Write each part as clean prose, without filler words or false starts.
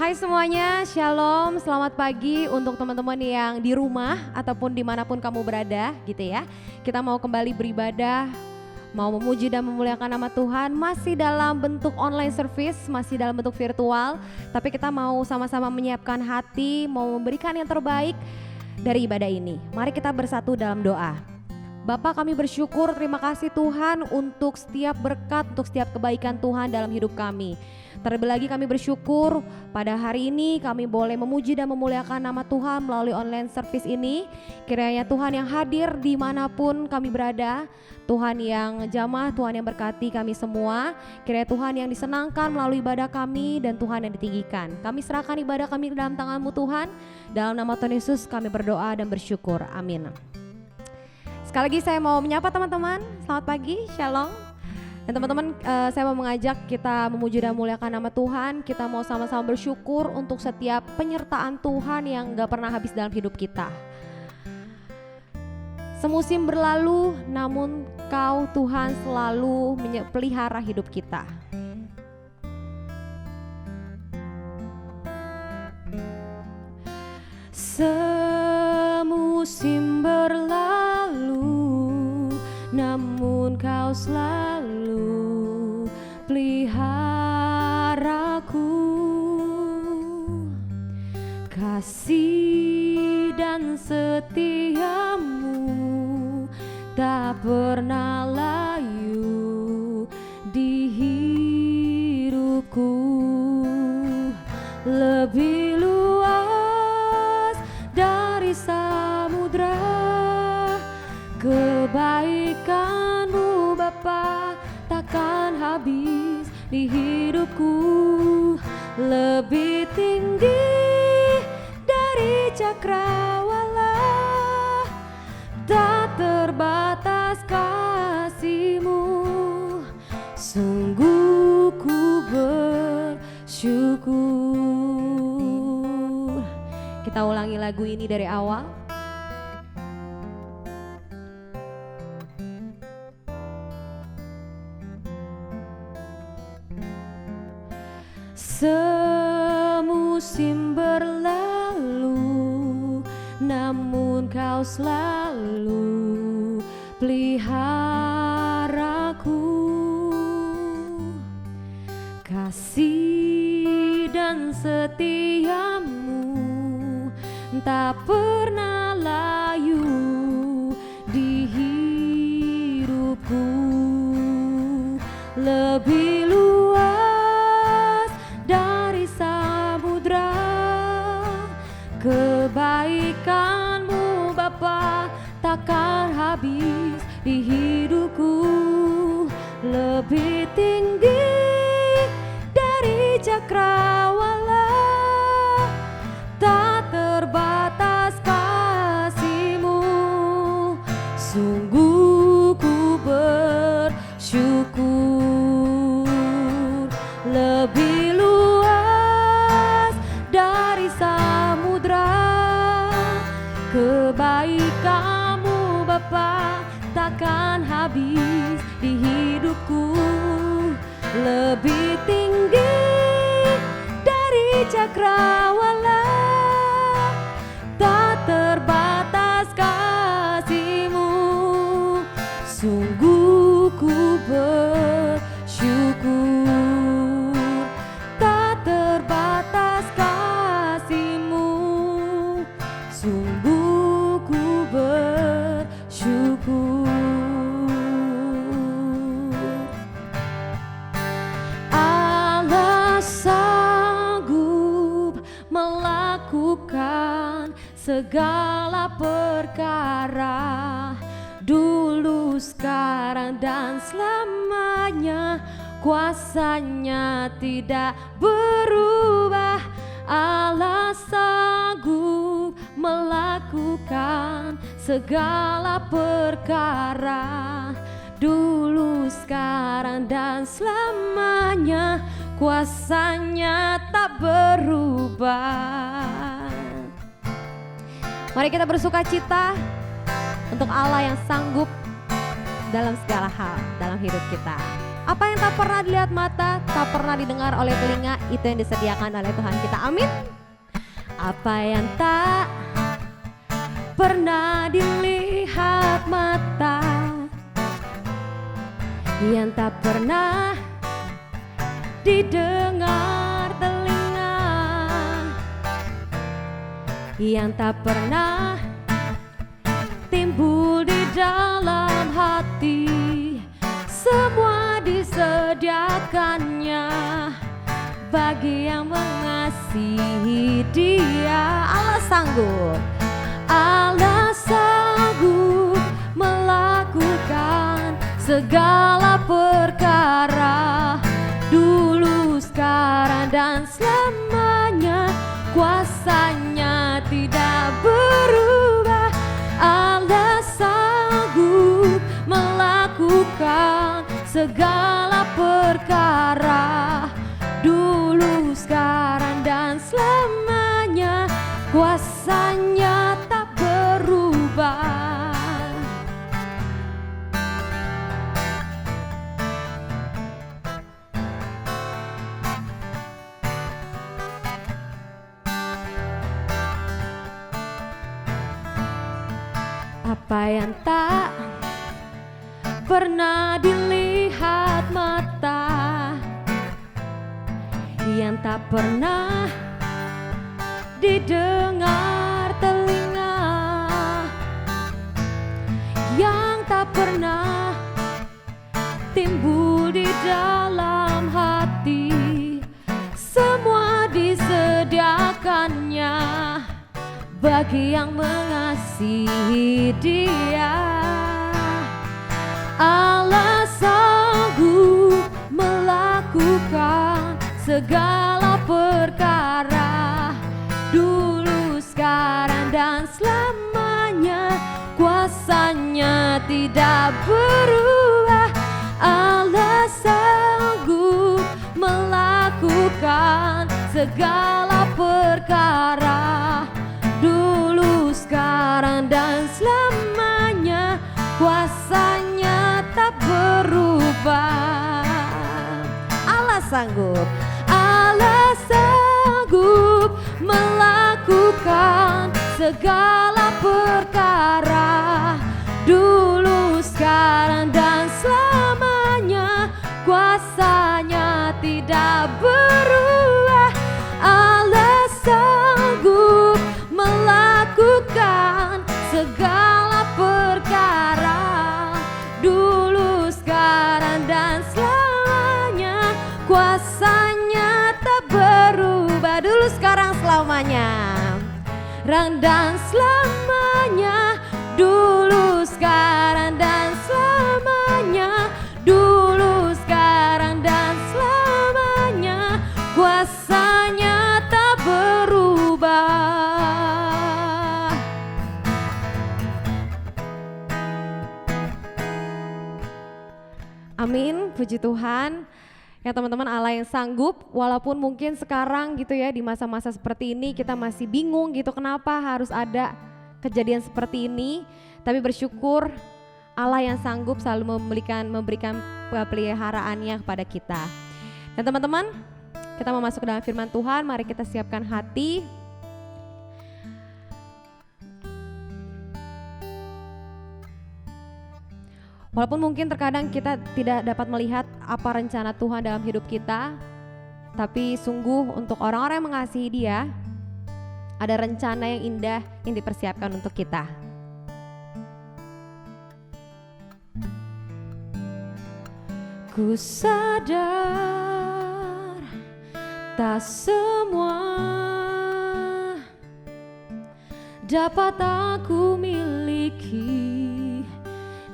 Hai semuanya, Shalom, selamat pagi untuk teman-teman yang di rumah ataupun dimanapun kamu berada gitu ya. Kita mau kembali beribadah, mau memuji dan memuliakan nama Tuhan, masih dalam bentuk online service, masih dalam bentuk virtual. Tapi kita mau sama-sama menyiapkan hati, mau memberikan yang terbaik dari ibadah ini. Mari kita bersatu dalam doa. Bapa, kami bersyukur, terima kasih Tuhan untuk setiap berkat, untuk setiap kebaikan Tuhan dalam hidup kami. Terlebih lagi kami bersyukur pada hari ini kami boleh memuji dan memuliakan nama Tuhan melalui online service ini. Kiranya Tuhan yang hadir dimanapun kami berada, Tuhan yang jamah, Tuhan yang berkati kami semua. Kiranya Tuhan yang disenangkan melalui ibadah kami dan Tuhan yang ditinggikan. Kami serahkan ibadah kami ke dalam tangan-Mu Tuhan. Dalam nama Tuhan Yesus kami berdoa dan bersyukur. Amin. Sekali lagi saya mau menyapa teman-teman. Selamat pagi, Shalom. Dan teman-teman, saya mau mengajak kita memuji dan memuliakan nama Tuhan. Kita mau sama-sama bersyukur untuk setiap penyertaan Tuhan yang gak pernah habis dalam hidup kita. Semusim berlalu, namun Kau Tuhan selalu pelihara hidup kita. Semusim berlalu, namun Kau selalu peliharaku. Kasih dan setiamu tak pernah layu di hidupku. Lebih luas dari samudra kebaikan-Mu Bapa takkan habis di hidupku. Lebih tinggi dari cakrawala, tak terbatas kasih-Mu. Sungguh ku bersyukur. Kita ulangi lagu ini dari awal. Semusim berlalu, namun Kau selalu peliharaku. Kasih dan setiamu tak pernah layu di hidupku. Lebih luas dari samudra kebaikan-Mu Bapa takkan habis di hidupku. Lebih tinggi dari cakrawala, tak terbatas kasih-Mu. Sungguh ku bersyukur. Lebih luas dari samudra kebaikan-Mu Bapa takkan habis di hidupku. Lebih tinggi dari cakrawala, tak terbatas kasih-Mu. Sungguh ku bersyukur. Tak terbatas kasih-Mu. Sungguh ku bersyukur. Allah sanggup melakukan segala perkara, dulu, sekarang, dan selamanya. Kuasa-Nya tidak berubah. Allah sanggup melakukan segala perkara, dulu, sekarang, dan selamanya. Kuasa-Nya tak berubah. Mari kita bersuka cita untuk Allah yang sanggup dalam segala hal dalam hidup kita. Apa yang tak pernah dilihat mata, tak pernah didengar oleh telinga, itu yang disediakan oleh Tuhan kita. Amin. Apa yang tak pernah dilihat mata, yang tak pernah didengar telinga, yang tak pernah timbul di dalam hati, semua disediakannya bagi yang mengasihi Dia. Allah sanggup, Allah sanggup melakukan segala perkara, dulu, sekarang, dan selamanya. Kuasanya tidak berubah. Allah sanggup melakukan segala perkara, dulu, sekarang, dan selamanya. Kuasanya tak berubah. Apa yang tak pernah dilihat mata, yang tak pernah didengar telinga, yang tak pernah timbul di dalam hati, semua disediakannya bagi yang mengasihi Dia. Allah sanggup melakukan segala perkara, dulu, sekarang, dan selamanya. Kuasanya tidak berubah. Allah sanggup melakukan segala perkara, dulu, sekarang, dan selamanya. Kuasanya tak berubah. Allah sanggup, Allah sanggup melakukan segala perkara, dulu, sekarang, dan selamanya. Kuasanya tidak berubah. Allah sanggup melakukan segala perkara, dulu, sekarang, dan selamanya. Kuasanya tak berubah. Dulu, sekarang, selamanya. Dan selamanya. Dulu, sekarang, dan selamanya. Dulu, sekarang, dan selamanya. Kuasanya tak berubah. Amin, puji Tuhan. Ya teman-teman, Allah yang sanggup, walaupun mungkin sekarang gitu ya, di masa-masa seperti ini kita masih bingung gitu kenapa harus ada kejadian seperti ini, tapi bersyukur Allah yang sanggup selalu memberikan peliharaannya kepada kita. Dan teman-teman, kita mau masuk ke dalam firman Tuhan, mari kita siapkan hati. Walaupun mungkin terkadang kita tidak dapat melihat apa rencana Tuhan dalam hidup kita, tapi sungguh untuk orang-orang yang mengasihi Dia, ada rencana yang indah yang dipersiapkan untuk kita. Ku sadar tak semua dapat aku miliki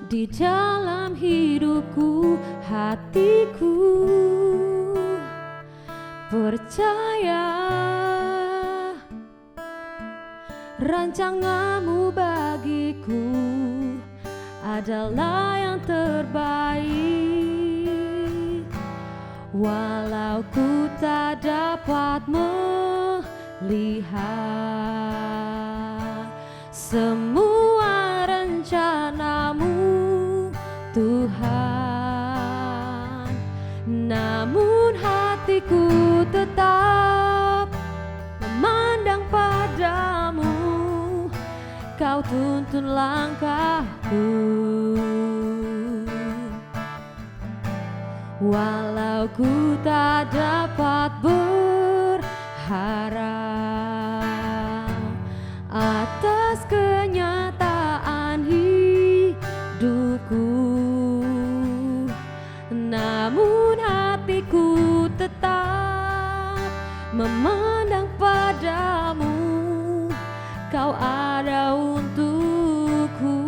di dalam hidupku, hatiku percaya rancanganmu bagiku adalah yang terbaik. Walau ku tak dapat melihat semua rencanamu, Tuhan, Kau tuntun langkahku, walau ku tak dapat berharap atas kenyataan hidupku, namun hatiku tetap memandang padamu. Kau ada untukku.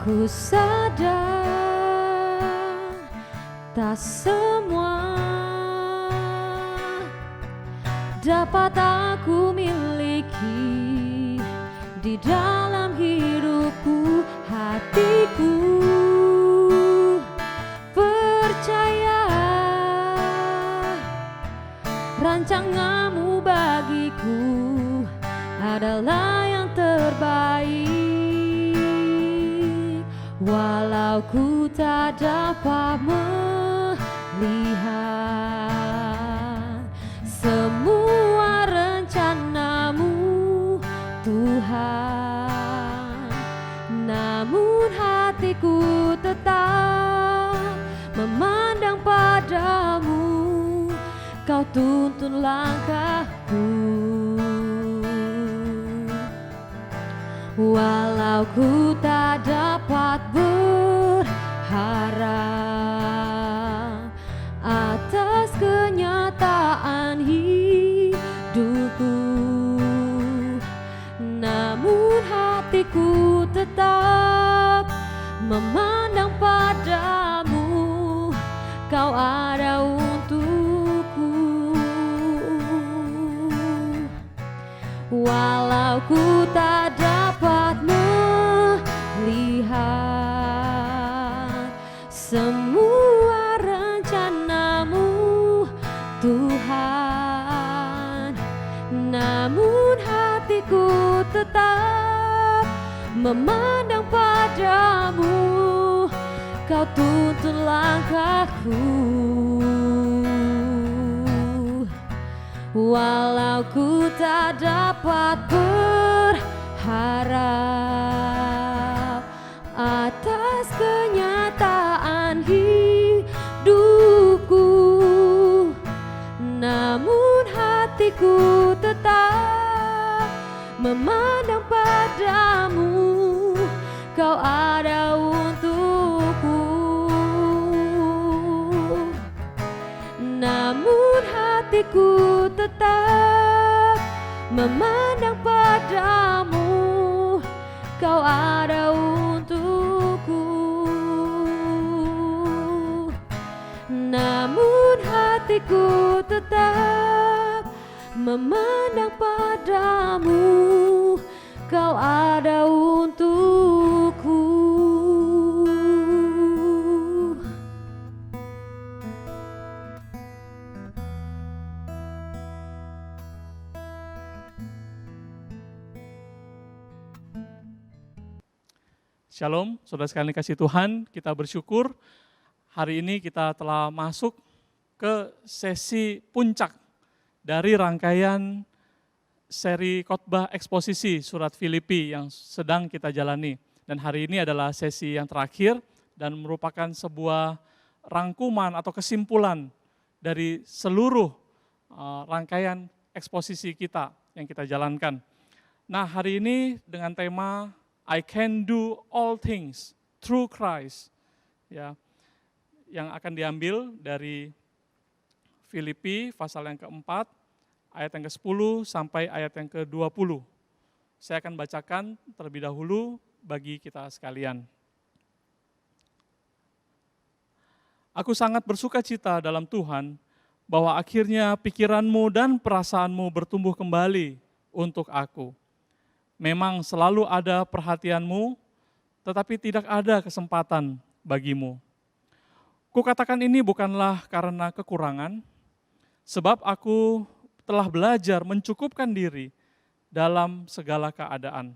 Ku sadar tak semua dapat aku miliki di dalam hidupku. Hatiku percaya rancanganmu bagiku adalah yang terbaik, walau ku tak dapat melihat semua rencanamu Tuhan, namun hatiku tetap memandang padamu. Kau tuntun langkahku, walau ku tak dapat berharap atas kenyataan hidupku, namun hatiku tetap memandang padamu. Kau ada untukku, walau ku tak dapat melihat semua rencanamu Tuhan, namun hatiku tetap memandang padamu. Kau tuntun langkahku, walau ku tak dapat berharap atas kenyataan hidupku, namun hatiku tetap memandang padamu. Kau ada untukku, namun hatiku tetap memandang padamu. Kau ada untukku, namun hatiku tetap memandang padamu. Kau ada untukku. Shalom, saudara sekalian kasih Tuhan, kita bersyukur hari ini kita telah masuk ke sesi puncak dari rangkaian seri khotbah eksposisi surat Filipi yang sedang kita jalani. Dan hari ini adalah sesi yang terakhir dan merupakan sebuah rangkuman atau kesimpulan dari seluruh rangkaian eksposisi kita yang kita jalankan. Nah, hari ini dengan tema I can do all things through Christ, ya, yang akan diambil dari Filipi pasal yang keempat, ayat yang ke-10 sampai ayat yang ke-20. Saya akan bacakan terlebih dahulu bagi kita sekalian. Aku sangat bersuka cita dalam Tuhan bahwa akhirnya pikiranmu dan perasaanmu bertumbuh kembali untuk aku. Memang selalu ada perhatianmu, tetapi tidak ada kesempatan bagimu. Kukatakan ini bukanlah karena kekurangan, sebab aku telah belajar mencukupkan diri dalam segala keadaan.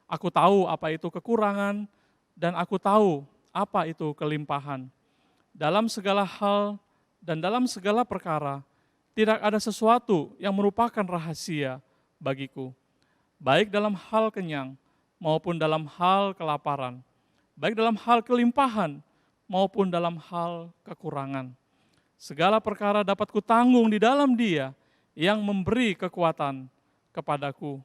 Aku tahu apa itu kekurangan dan aku tahu apa itu kelimpahan. Dalam segala hal dan dalam segala perkara, tidak ada sesuatu yang merupakan rahasia bagiku, baik dalam hal kenyang maupun dalam hal kelaparan, baik dalam hal kelimpahan maupun dalam hal kekurangan. Segala perkara dapat kutanggung di dalam Dia yang memberi kekuatan kepadaku.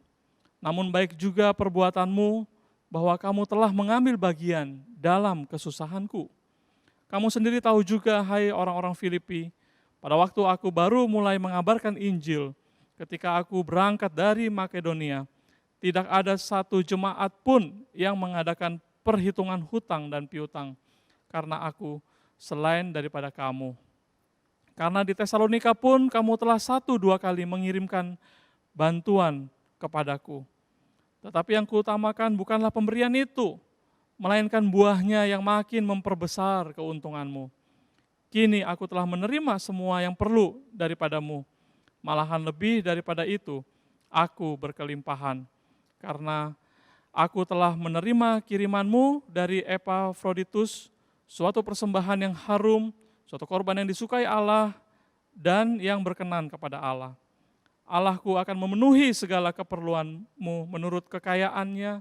Namun baik juga perbuatanmu bahwa kamu telah mengambil bagian dalam kesusahanku. Kamu sendiri tahu juga, hai orang-orang Filipi, pada waktu aku baru mulai mengabarkan Injil, ketika aku berangkat dari Makedonia, tidak ada satu jemaat pun yang mengadakan perhitungan hutang dan piutang karena aku selain daripada kamu. Karena di Tesalonika pun kamu telah 1-2 kali mengirimkan bantuan kepadaku. Tetapi yang kuutamakan bukanlah pemberian itu, melainkan buahnya yang makin memperbesar keuntunganmu. Kini aku telah menerima semua yang perlu daripadamu, malahan lebih daripada itu, aku berkelimpahan. Karena aku telah menerima kirimanmu dari Epafroditus, suatu persembahan yang harum, suatu korban yang disukai Allah dan yang berkenan kepada Allah. Allahku akan memenuhi segala keperluanmu menurut kekayaannya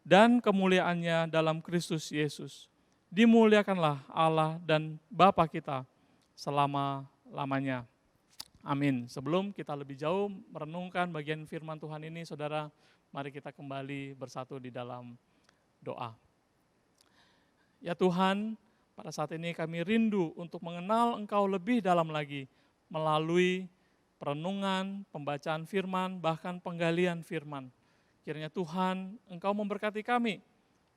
dan kemuliaannya dalam Kristus Yesus. Dimuliakanlah Allah dan Bapa kita selama-lamanya. Amin. Sebelum kita lebih jauh merenungkan bagian firman Tuhan ini, saudara, mari kita kembali bersatu di dalam doa. Ya Tuhan, pada saat ini kami rindu untuk mengenal Engkau lebih dalam lagi melalui perenungan, pembacaan firman, bahkan penggalian firman. Kiranya Tuhan, Engkau memberkati kami,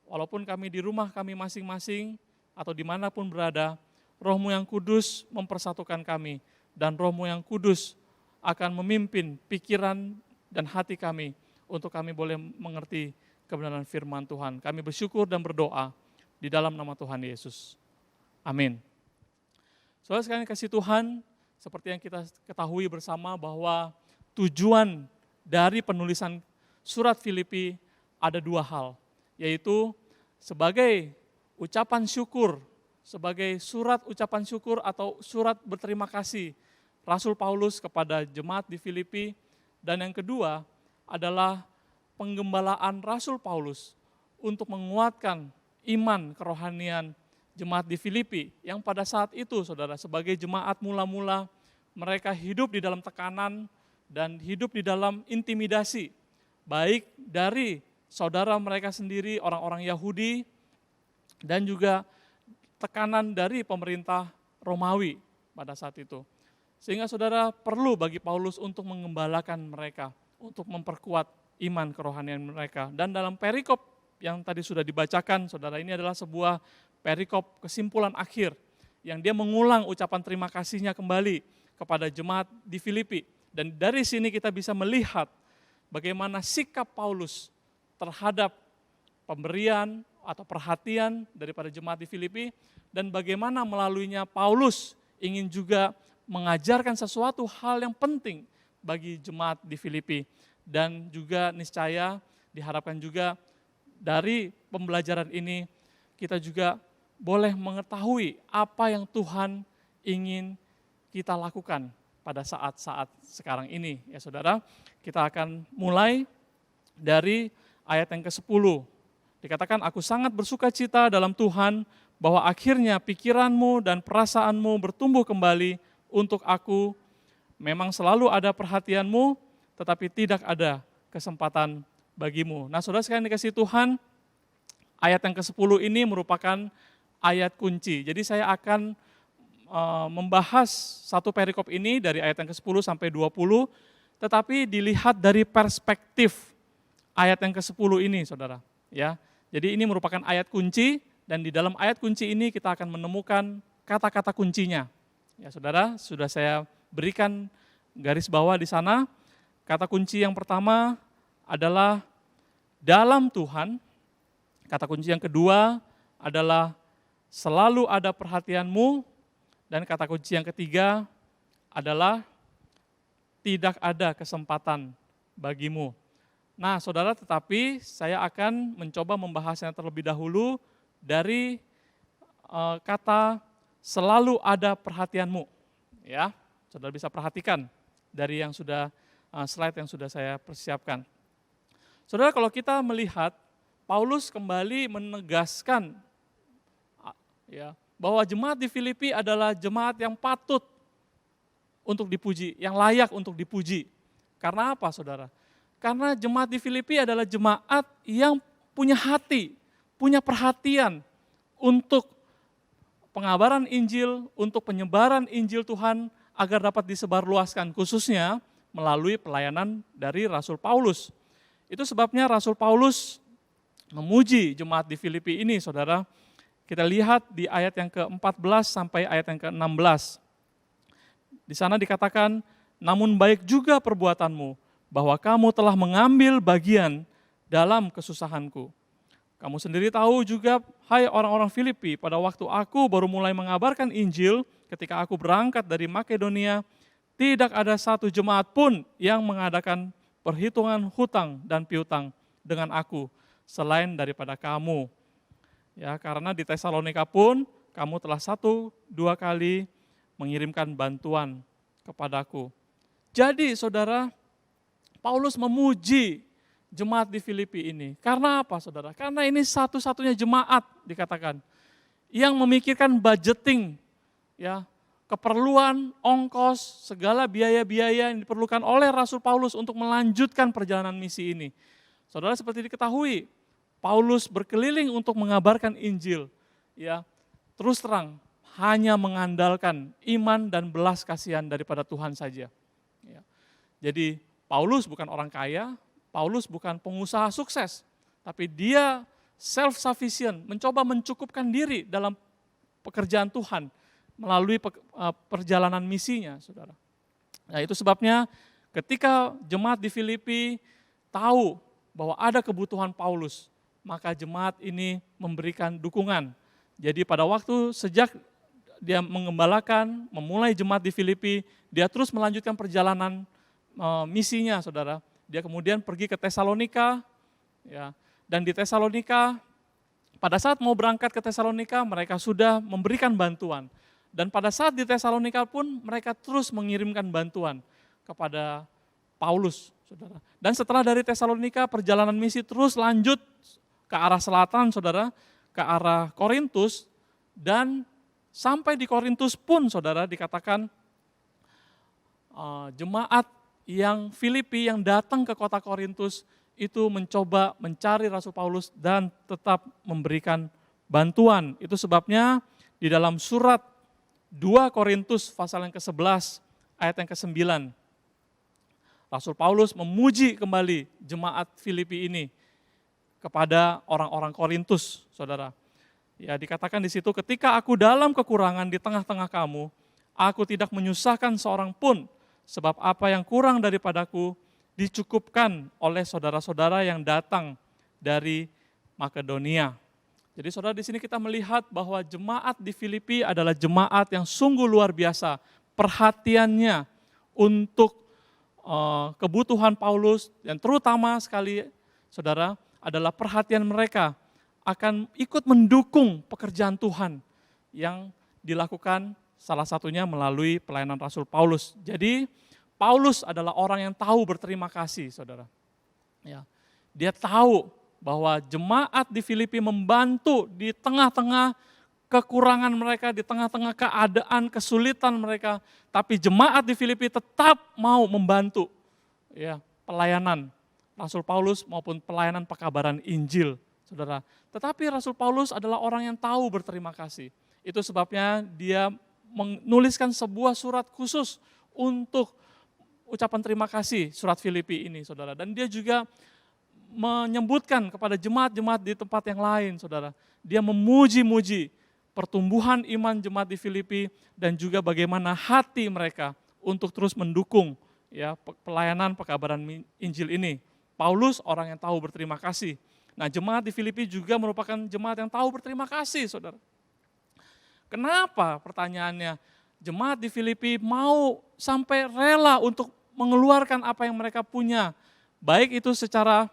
walaupun kami di rumah kami masing-masing atau dimanapun berada, Roh-Mu yang kudus mempersatukan kami, dan Roh-Mu yang kudus akan memimpin pikiran dan hati kami untuk kami boleh mengerti kebenaran firman Tuhan. Kami bersyukur dan berdoa di dalam nama Tuhan Yesus. Amin. Saudara sekalian kasih Tuhan, seperti yang kita ketahui bersama bahwa tujuan dari penulisan surat Filipi ada 2 hal, yaitu sebagai ucapan syukur, sebagai surat ucapan syukur atau surat berterima kasih Rasul Paulus kepada jemaat di Filipi, dan yang kedua adalah penggembalaan Rasul Paulus untuk menguatkan iman kerohanian jemaat di Filipi yang pada saat itu, saudara, sebagai jemaat mula-mula mereka hidup di dalam tekanan dan hidup di dalam intimidasi, baik dari saudara mereka sendiri, orang-orang Yahudi, dan juga tekanan dari pemerintah Romawi pada saat itu. Sehingga saudara perlu bagi Paulus untuk mengembalakan mereka, untuk memperkuat iman kerohanian mereka. Dan dalam perikop yang tadi sudah dibacakan, saudara, ini adalah sebuah perikop kesimpulan akhir yang dia mengulang ucapan terima kasihnya kembali kepada jemaat di Filipi. Dan dari sini kita bisa melihat bagaimana sikap Paulus terhadap pemberian atau perhatian daripada jemaat di Filipi, dan bagaimana melaluinya Paulus ingin juga mengajarkan sesuatu hal yang penting bagi jemaat di Filipi. Dan juga niscaya diharapkan juga dari pembelajaran ini kita juga boleh mengetahui apa yang Tuhan ingin kita lakukan pada saat-saat sekarang ini. Ya saudara, kita akan mulai dari ayat yang ke-10. Dikatakan, aku sangat bersuka cita dalam Tuhan bahwa akhirnya pikiranmu dan perasaanmu bertumbuh kembali untuk aku. Memang selalu ada perhatianmu, tetapi tidak ada kesempatan bagimu. Nah saudara sekalian dikasih Tuhan, ayat yang ke-10 ini merupakan ayat kunci. Jadi saya akan membahas satu perikop ini dari ayat yang ke-10 sampai 20, tetapi dilihat dari perspektif ayat yang ke-10 ini, saudara. Ya, jadi ini merupakan ayat kunci, dan di dalam ayat kunci ini kita akan menemukan kata-kata kuncinya. Ya, saudara, sudah saya berikan garis bawah di sana. Kata kunci yang pertama adalah dalam Tuhan. Kata kunci yang kedua adalah selalu ada perhatianmu, dan kata kunci yang ketiga adalah tidak ada kesempatan bagimu. Nah saudara, tetapi saya akan mencoba membahasnya terlebih dahulu dari kata selalu ada perhatianmu. Ya, Saudara bisa perhatikan dari yang sudah slide yang sudah saya persiapkan. Saudara, kalau kita melihat Paulus kembali menegaskan ya, bahwa jemaat di Filipi adalah jemaat yang patut untuk dipuji, yang layak untuk dipuji. Karena apa, saudara? Karena jemaat di Filipi adalah jemaat yang punya hati, punya perhatian untuk pengabaran Injil, untuk penyebaran Injil Tuhan agar dapat disebarluaskan, khususnya melalui pelayanan dari Rasul Paulus. Itu sebabnya Rasul Paulus memuji jemaat di Filipi ini, saudara. Kita lihat di ayat yang ke-14 sampai ayat yang ke-16. Di sana dikatakan, namun baik juga perbuatanmu, bahwa kamu telah mengambil bagian dalam kesusahanku. Kamu sendiri tahu juga, hai orang-orang Filipi, pada waktu aku baru mulai mengabarkan Injil, ketika aku berangkat dari Makedonia, tidak ada satu jemaat pun yang mengadakan perhitungan hutang dan piutang dengan aku, selain daripada kamu. Ya, karena di Tesalonika pun kamu telah 1-2 kali mengirimkan bantuan kepadaku. Jadi saudara, Paulus memuji jemaat di Filipi ini. Karena apa, saudara? Karena ini satu-satunya jemaat dikatakan yang memikirkan budgeting, ya, keperluan, ongkos, segala biaya-biaya yang diperlukan oleh Rasul Paulus untuk melanjutkan perjalanan misi ini. Saudara, seperti diketahui, Paulus berkeliling untuk mengabarkan Injil, ya, terus terang hanya mengandalkan iman dan belas kasihan daripada Tuhan saja. Ya. Jadi Paulus bukan orang kaya, Paulus bukan pengusaha sukses, tapi dia self-sufficient, mencoba mencukupkan diri dalam pekerjaan Tuhan melalui perjalanan misinya, saudara. Nah, itu sebabnya ketika jemaat di Filipi tahu bahwa ada kebutuhan Paulus, maka jemaat ini memberikan dukungan. Jadi pada waktu sejak dia mengembalakan, memulai jemaat di Filipi, dia terus melanjutkan perjalanan misinya, saudara. Dia kemudian pergi ke Tesalonika, ya, dan di Tesalonika, pada saat mau berangkat ke Tesalonika, mereka sudah memberikan bantuan. Dan pada saat di Tesalonika pun mereka terus mengirimkan bantuan kepada Paulus, saudara. Dan setelah dari Tesalonika, perjalanan misi terus lanjut ke arah selatan, saudara, ke arah Korintus, dan sampai di Korintus pun, saudara, dikatakan jemaat yang Filipi yang datang ke kota Korintus itu mencoba mencari Rasul Paulus dan tetap memberikan bantuan. Itu sebabnya di dalam surat 2 Korintus pasal yang ke-11 ayat yang ke-9, Rasul Paulus memuji kembali jemaat Filipi ini kepada orang-orang Korintus, saudara. Ya, dikatakan di situ, ketika aku dalam kekurangan di tengah-tengah kamu, aku tidak menyusahkan seorang pun, sebab apa yang kurang daripadaku dicukupkan oleh saudara-saudara yang datang dari Makedonia. Jadi saudara, di sini kita melihat bahwa jemaat di Filipi adalah jemaat yang sungguh luar biasa perhatiannya untuk kebutuhan Paulus, dan terutama sekali, saudara, adalah perhatian mereka akan ikut mendukung pekerjaan Tuhan yang dilakukan salah satunya melalui pelayanan Rasul Paulus. Jadi Paulus adalah orang yang tahu berterima kasih, saudara. Ya, dia tahu bahwa jemaat di Filipi membantu di tengah-tengah kekurangan mereka, di tengah-tengah keadaan kesulitan mereka, tapi jemaat di Filipi tetap mau membantu, ya, pelayanan Rasul Paulus maupun pelayanan pekabaran Injil, saudara. Tetapi Rasul Paulus adalah orang yang tahu berterima kasih. Itu sebabnya dia menuliskan sebuah surat khusus untuk ucapan terima kasih, surat Filipi ini, saudara. Dan dia juga menyebutkan kepada jemaat-jemaat di tempat yang lain, saudara. Dia memuji-muji pertumbuhan iman jemaat di Filipi dan juga bagaimana hati mereka untuk terus mendukung, ya, pelayanan pekabaran Injil ini. Paulus orang yang tahu berterima kasih. Nah, jemaat di Filipi juga merupakan jemaat yang tahu berterima kasih, saudara. Kenapa? Pertanyaannya, jemaat di Filipi mau sampai rela untuk mengeluarkan apa yang mereka punya, baik itu secara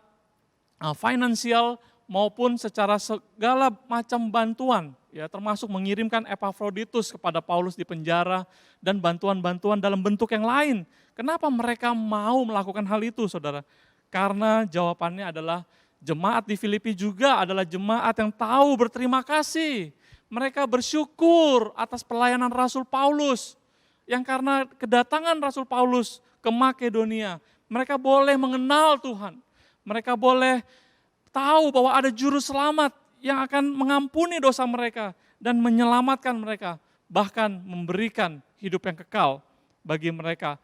finansial maupun secara segala macam bantuan, ya termasuk mengirimkan Epafroditus kepada Paulus di penjara dan bantuan-bantuan dalam bentuk yang lain. Kenapa mereka mau melakukan hal itu, saudara? Karena jawabannya adalah jemaat di Filipi juga adalah jemaat yang tahu berterima kasih. Mereka bersyukur atas pelayanan Rasul Paulus, yang karena kedatangan Rasul Paulus ke Makedonia, mereka boleh mengenal Tuhan. Mereka boleh tahu bahwa ada juru selamat yang akan mengampuni dosa mereka dan menyelamatkan mereka, bahkan memberikan hidup yang kekal bagi mereka.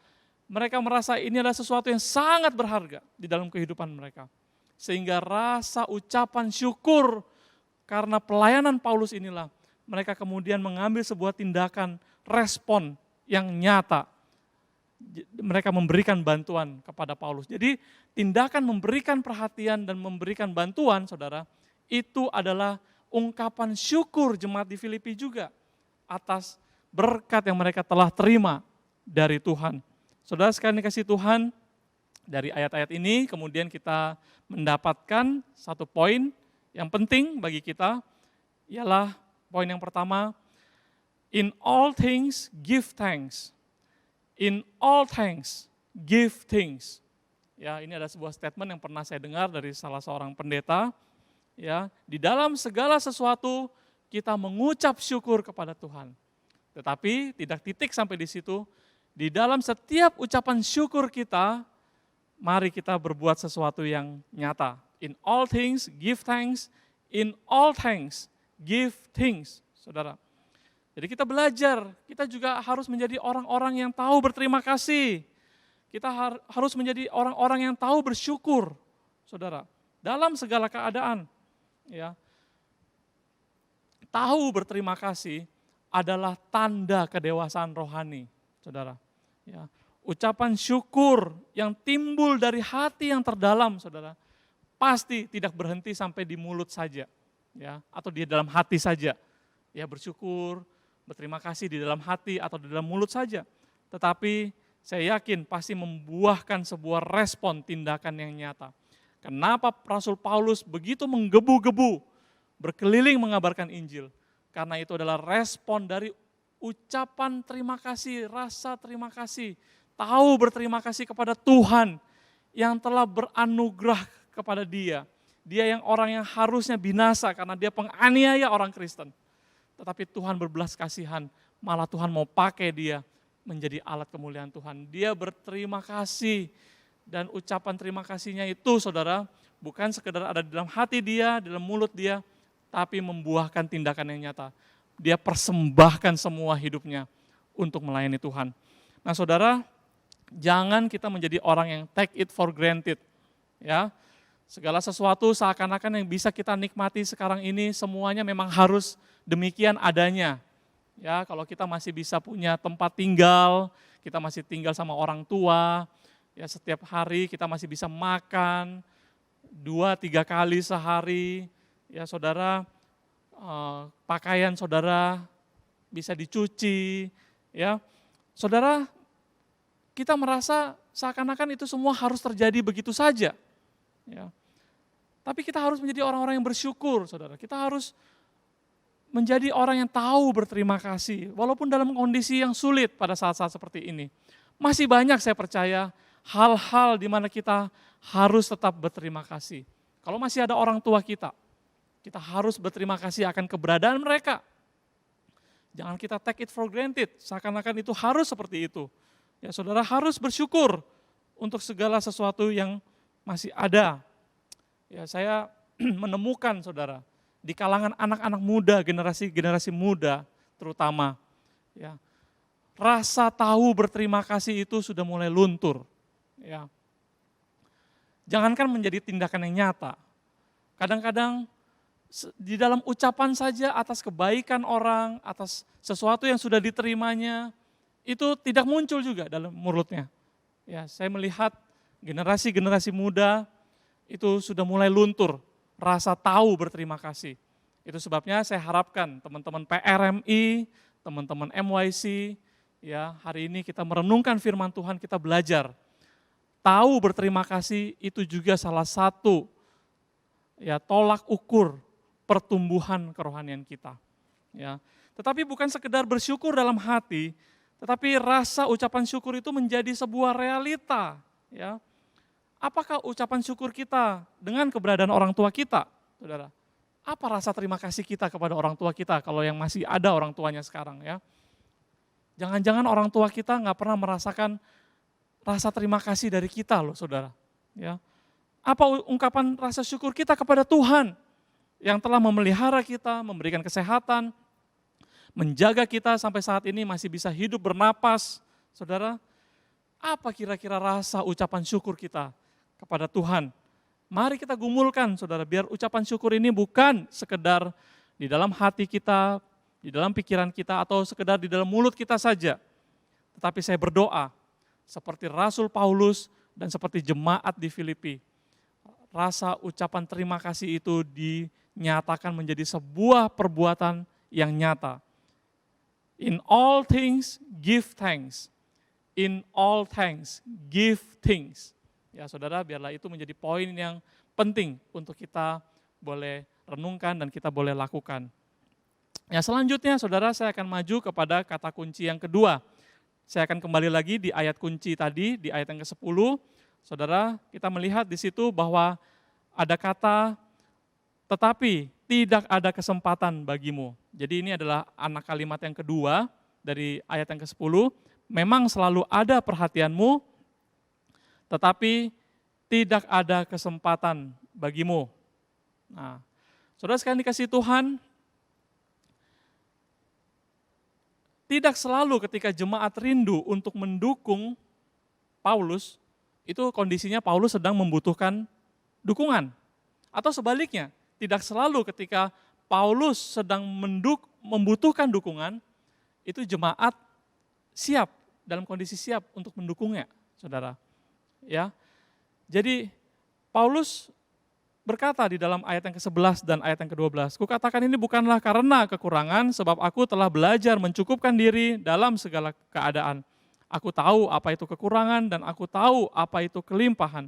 Mereka merasa ini adalah sesuatu yang sangat berharga di dalam kehidupan mereka. Sehingga rasa ucapan syukur karena pelayanan Paulus inilah, mereka kemudian mengambil sebuah tindakan respon yang nyata. Mereka memberikan bantuan kepada Paulus. Jadi tindakan memberikan perhatian dan memberikan bantuan, saudara, itu adalah ungkapan syukur jemaat di Filipi juga atas berkat yang mereka telah terima dari Tuhan. Saudara sekalian dikasih Tuhan, dari ayat-ayat ini kemudian kita mendapatkan satu poin yang penting bagi kita, ialah poin yang pertama, in all things give thanks. In all thanks give thanks. Ya, ini ada sebuah statement yang pernah saya dengar dari salah seorang pendeta. Ya, di dalam segala sesuatu kita mengucap syukur kepada Tuhan. Tetapi tidak titik sampai di situ. Di dalam setiap ucapan syukur kita, mari kita berbuat sesuatu yang nyata. In all things give thanks. In all thanks give thanks, saudara. Jadi kita belajar, kita juga harus menjadi orang-orang yang tahu berterima kasih. Kita harus menjadi orang-orang yang tahu bersyukur, saudara. Dalam segala keadaan, ya. Tahu berterima kasih adalah tanda kedewasaan rohani, saudara. Ya. Ucapan syukur yang timbul dari hati yang terdalam, saudara, pasti tidak berhenti sampai di mulut saja, ya, atau di dalam hati saja. Ya, bersyukur, berterima kasih di dalam hati atau di dalam mulut saja. Tetapi saya yakin pasti membuahkan sebuah respon tindakan yang nyata. Kenapa Rasul Paulus begitu menggebu-gebu berkeliling mengabarkan Injil? Karena itu adalah respon dari ucapan terima kasih, rasa terima kasih, tahu berterima kasih kepada Tuhan yang telah beranugerah kepada dia. Dia yang orang yang harusnya binasa karena dia penganiaya orang Kristen. Tetapi Tuhan berbelas kasihan, malah Tuhan mau pakai dia menjadi alat kemuliaan Tuhan. Dia berterima kasih dan ucapan terima kasihnya itu, saudara, bukan sekedar ada di dalam hati dia, di dalam mulut dia, tapi membuahkan tindakan yang nyata. Dia persembahkan semua hidupnya untuk melayani Tuhan. Nah, saudara, jangan kita menjadi orang yang take it for granted. Ya, segala sesuatu seakan-akan yang bisa kita nikmati sekarang ini semuanya memang harus demikian adanya. Ya, kalau kita masih bisa punya tempat tinggal, kita masih tinggal sama orang tua, ya setiap hari kita masih bisa makan 2-3 kali sehari, ya saudara, pakaian saudara bisa dicuci, ya saudara, kita merasa seakan-akan itu semua harus terjadi begitu saja. Ya. Tapi kita harus menjadi orang-orang yang bersyukur, saudara. Kita harus menjadi orang yang tahu berterima kasih, walaupun dalam kondisi yang sulit pada saat-saat seperti ini. Masih banyak saya percaya hal-hal di mana kita harus tetap berterima kasih. Kalau masih ada orang tua kita harus berterima kasih akan keberadaan mereka. Jangan kita take it for granted, seakan-akan itu harus seperti itu. Ya, saudara harus bersyukur untuk segala sesuatu yang masih ada. Ya, saya menemukan, saudara, di kalangan anak-anak muda, generasi muda terutama, ya, rasa tahu berterima kasih itu sudah mulai luntur. Ya. Jangankan menjadi tindakan yang nyata, kadang-kadang di dalam ucapan saja atas kebaikan orang, atas sesuatu yang sudah diterimanya, itu tidak muncul juga dalam mulutnya. Ya, saya melihat generasi muda itu sudah mulai luntur rasa tahu berterima kasih. Itu sebabnya saya harapkan teman-teman PRMI, teman-teman MYC, ya hari ini kita merenungkan firman Tuhan, kita belajar. Tahu berterima kasih itu juga salah satu ya tolak ukur pertumbuhan kerohanian kita. Ya. Tetapi bukan sekedar bersyukur dalam hati, tetapi rasa ucapan syukur itu menjadi sebuah realita. Ya. Apakah ucapan syukur kita dengan keberadaan orang tua kita, saudara? Apa rasa terima kasih kita kepada orang tua kita kalau yang masih ada orang tuanya sekarang, ya? Jangan-jangan orang tua kita nggak pernah merasakan rasa terima kasih dari kita loh, saudara. Ya. Apa ungkapan rasa syukur kita kepada Tuhan yang telah memelihara kita, memberikan kesehatan, menjaga kita sampai saat ini masih bisa hidup bernapas, saudara? Apa kira-kira rasa ucapan syukur kita kepada Tuhan? Mari kita gumulkan, saudara, biar ucapan syukur ini bukan sekedar di dalam hati kita, di dalam pikiran kita, atau sekedar di dalam mulut kita saja. Tetapi saya berdoa, seperti Rasul Paulus dan seperti jemaat di Filipi, rasa ucapan terima kasih itu dinyatakan menjadi sebuah perbuatan yang nyata. In all things, give thanks. In all thanks, give things. Ya saudara, biarlah itu menjadi poin yang penting untuk kita boleh renungkan dan kita boleh lakukan. Ya selanjutnya saudara, saya akan maju kepada kata kunci yang kedua. Saya akan kembali lagi di ayat kunci tadi, di ayat yang ke-10. Saudara, kita melihat di situ bahwa ada kata, tetapi tidak ada kesempatan bagimu. Jadi ini adalah anak kalimat yang kedua dari ayat yang ke-10. Memang selalu ada perhatianmu, tetapi tidak ada kesempatan bagimu. Nah, saudara sekalian dikasihi Tuhan, tidak selalu ketika jemaat rindu untuk mendukung Paulus, itu kondisinya Paulus sedang membutuhkan dukungan. Atau sebaliknya, tidak selalu ketika Paulus sedang membutuhkan dukungan, itu jemaat siap, dalam kondisi siap untuk mendukungnya, saudara. Ya, jadi Paulus berkata di dalam ayat yang ke-11 dan ayat yang ke-12, kukatakan ini bukanlah karena kekurangan, sebab aku telah belajar mencukupkan diri dalam segala keadaan. Aku tahu apa itu kekurangan dan aku tahu apa itu kelimpahan.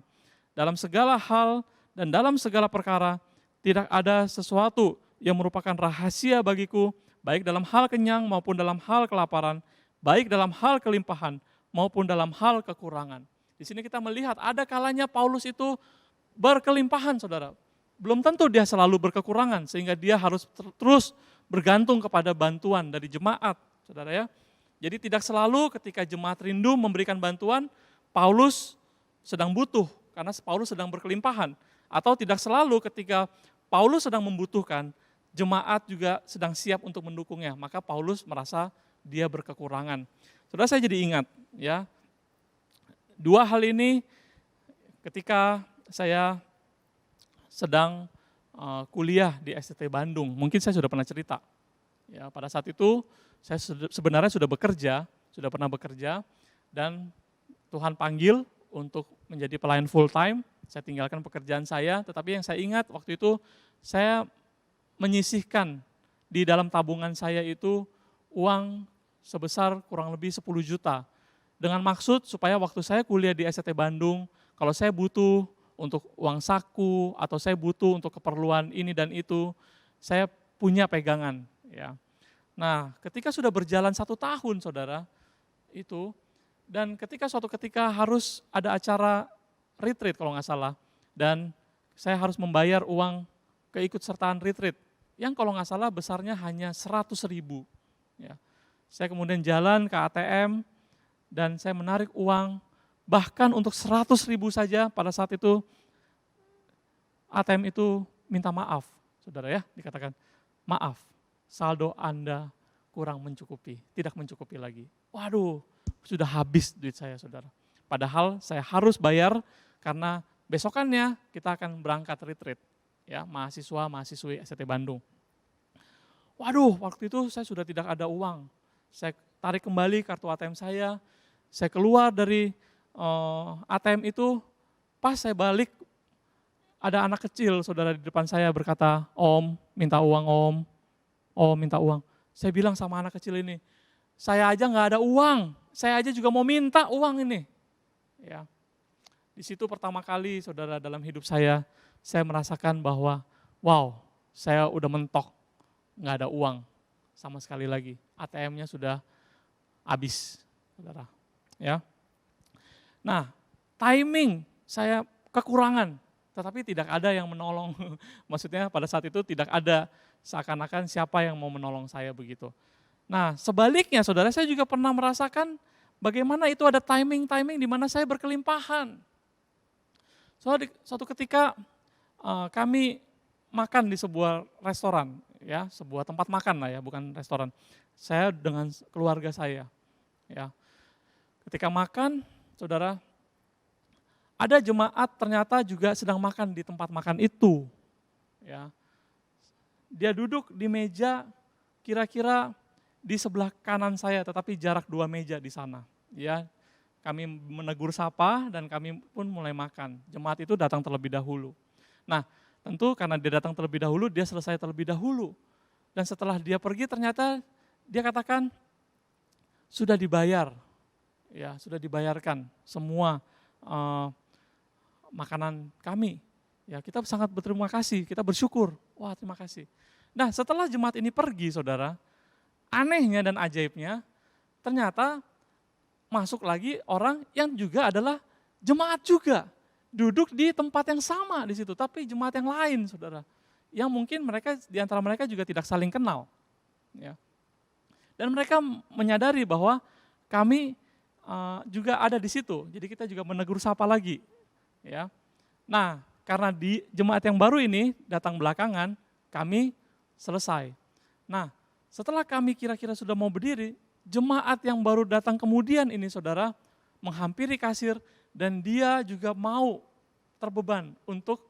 Dalam segala hal dan dalam segala perkara, tidak ada sesuatu yang merupakan rahasia bagiku, baik dalam hal kenyang maupun dalam hal kelaparan, baik dalam hal kelimpahan maupun dalam hal kekurangan. Di sini kita melihat ada kalanya Paulus itu berkelimpahan, saudara. Belum tentu dia selalu berkekurangan, sehingga dia harus terus bergantung kepada bantuan dari jemaat, saudara ya. Jadi tidak selalu ketika jemaat rindu memberikan bantuan, Paulus sedang butuh, karena Paulus sedang berkelimpahan. Atau tidak selalu ketika Paulus sedang membutuhkan, jemaat juga sedang siap untuk mendukungnya, maka Paulus merasa dia berkekurangan. Saudara, saya jadi ingat, ya, dua hal ini ketika saya sedang kuliah di STT Bandung. Mungkin saya sudah pernah cerita. Ya, pada saat itu saya sebenarnya sudah pernah bekerja, dan Tuhan panggil untuk menjadi pelayan full time. Saya tinggalkan pekerjaan saya, tetapi yang saya ingat waktu itu saya menyisihkan di dalam tabungan saya itu uang sebesar kurang lebih 10 juta. Dengan maksud supaya waktu saya kuliah di STT Bandung, kalau saya butuh untuk uang saku atau saya butuh untuk keperluan ini dan itu, saya punya pegangan. Ya. Nah, ketika sudah berjalan 1 tahun, saudara, itu, dan suatu ketika harus ada acara retreat kalau nggak salah, dan saya harus membayar uang keikutsertaan retreat, yang kalau nggak salah besarnya hanya 100.000. Ya. Saya kemudian jalan ke ATM, dan saya menarik uang, bahkan untuk 100.000 saja pada saat itu, ATM itu minta maaf, saudara ya, dikatakan, maaf, saldo Anda kurang mencukupi, tidak mencukupi lagi. Waduh, sudah habis duit saya, saudara. Padahal saya harus bayar karena besokannya kita akan berangkat retreat, ya, mahasiswa-mahasiswi STT Bandung. Waduh, waktu itu saya sudah tidak ada uang. Saya tarik kembali kartu ATM saya keluar dari ATM itu, pas saya balik, ada anak kecil, saudara, di depan saya berkata, Om, minta uang, Om, minta uang. Saya bilang sama anak kecil ini, saya aja nggak ada uang, saya aja juga mau minta uang ini. Ya. Di situ pertama kali, saudara, dalam hidup saya merasakan bahwa, wow, saya udah mentok, nggak ada uang. sama sekali lagi. ATM-nya sudah habis, saudara. Ya. Nah, timing saya kekurangan, tetapi tidak ada yang menolong. Maksudnya pada saat itu tidak ada seakan-akan siapa yang mau menolong saya begitu. Nah, sebaliknya saudara, saya juga pernah merasakan bagaimana itu ada timing-timing di mana saya berkelimpahan. Soalnya suatu ketika kami makan di sebuah restoran, ya, sebuah tempat makan lah ya, bukan restoran. Saya dengan keluarga saya, ya. Ketika makan, saudara, ada jemaat ternyata juga sedang makan di tempat makan itu, ya. Dia duduk di meja kira-kira di sebelah kanan saya, tetapi jarak 2 meja di sana, ya. Kami menegur sapa dan kami pun mulai makan. Jemaat itu datang terlebih dahulu. Nah, tentu karena dia datang terlebih dahulu, dia selesai terlebih dahulu. Dan setelah dia pergi ternyata dia katakan, sudah dibayar, ya sudah dibayarkan semua makanan kami. Ya kita sangat berterima kasih, kita bersyukur. Wah terima kasih. Nah setelah jemaat ini pergi saudara, anehnya dan ajaibnya ternyata masuk lagi orang yang juga adalah jemaat juga. Duduk di tempat yang sama di situ, tapi jemaat yang lain saudara. Yang mungkin mereka di antara mereka juga tidak saling kenal. Ya. Dan mereka menyadari bahwa kami juga ada di situ, jadi kita juga menegur sapa lagi. Ya. Nah, karena di jemaat yang baru ini datang belakangan, kami selesai. Nah, setelah kami kira-kira sudah mau berdiri, jemaat yang baru datang kemudian ini saudara menghampiri kasir dan dia juga mau terbeban untuk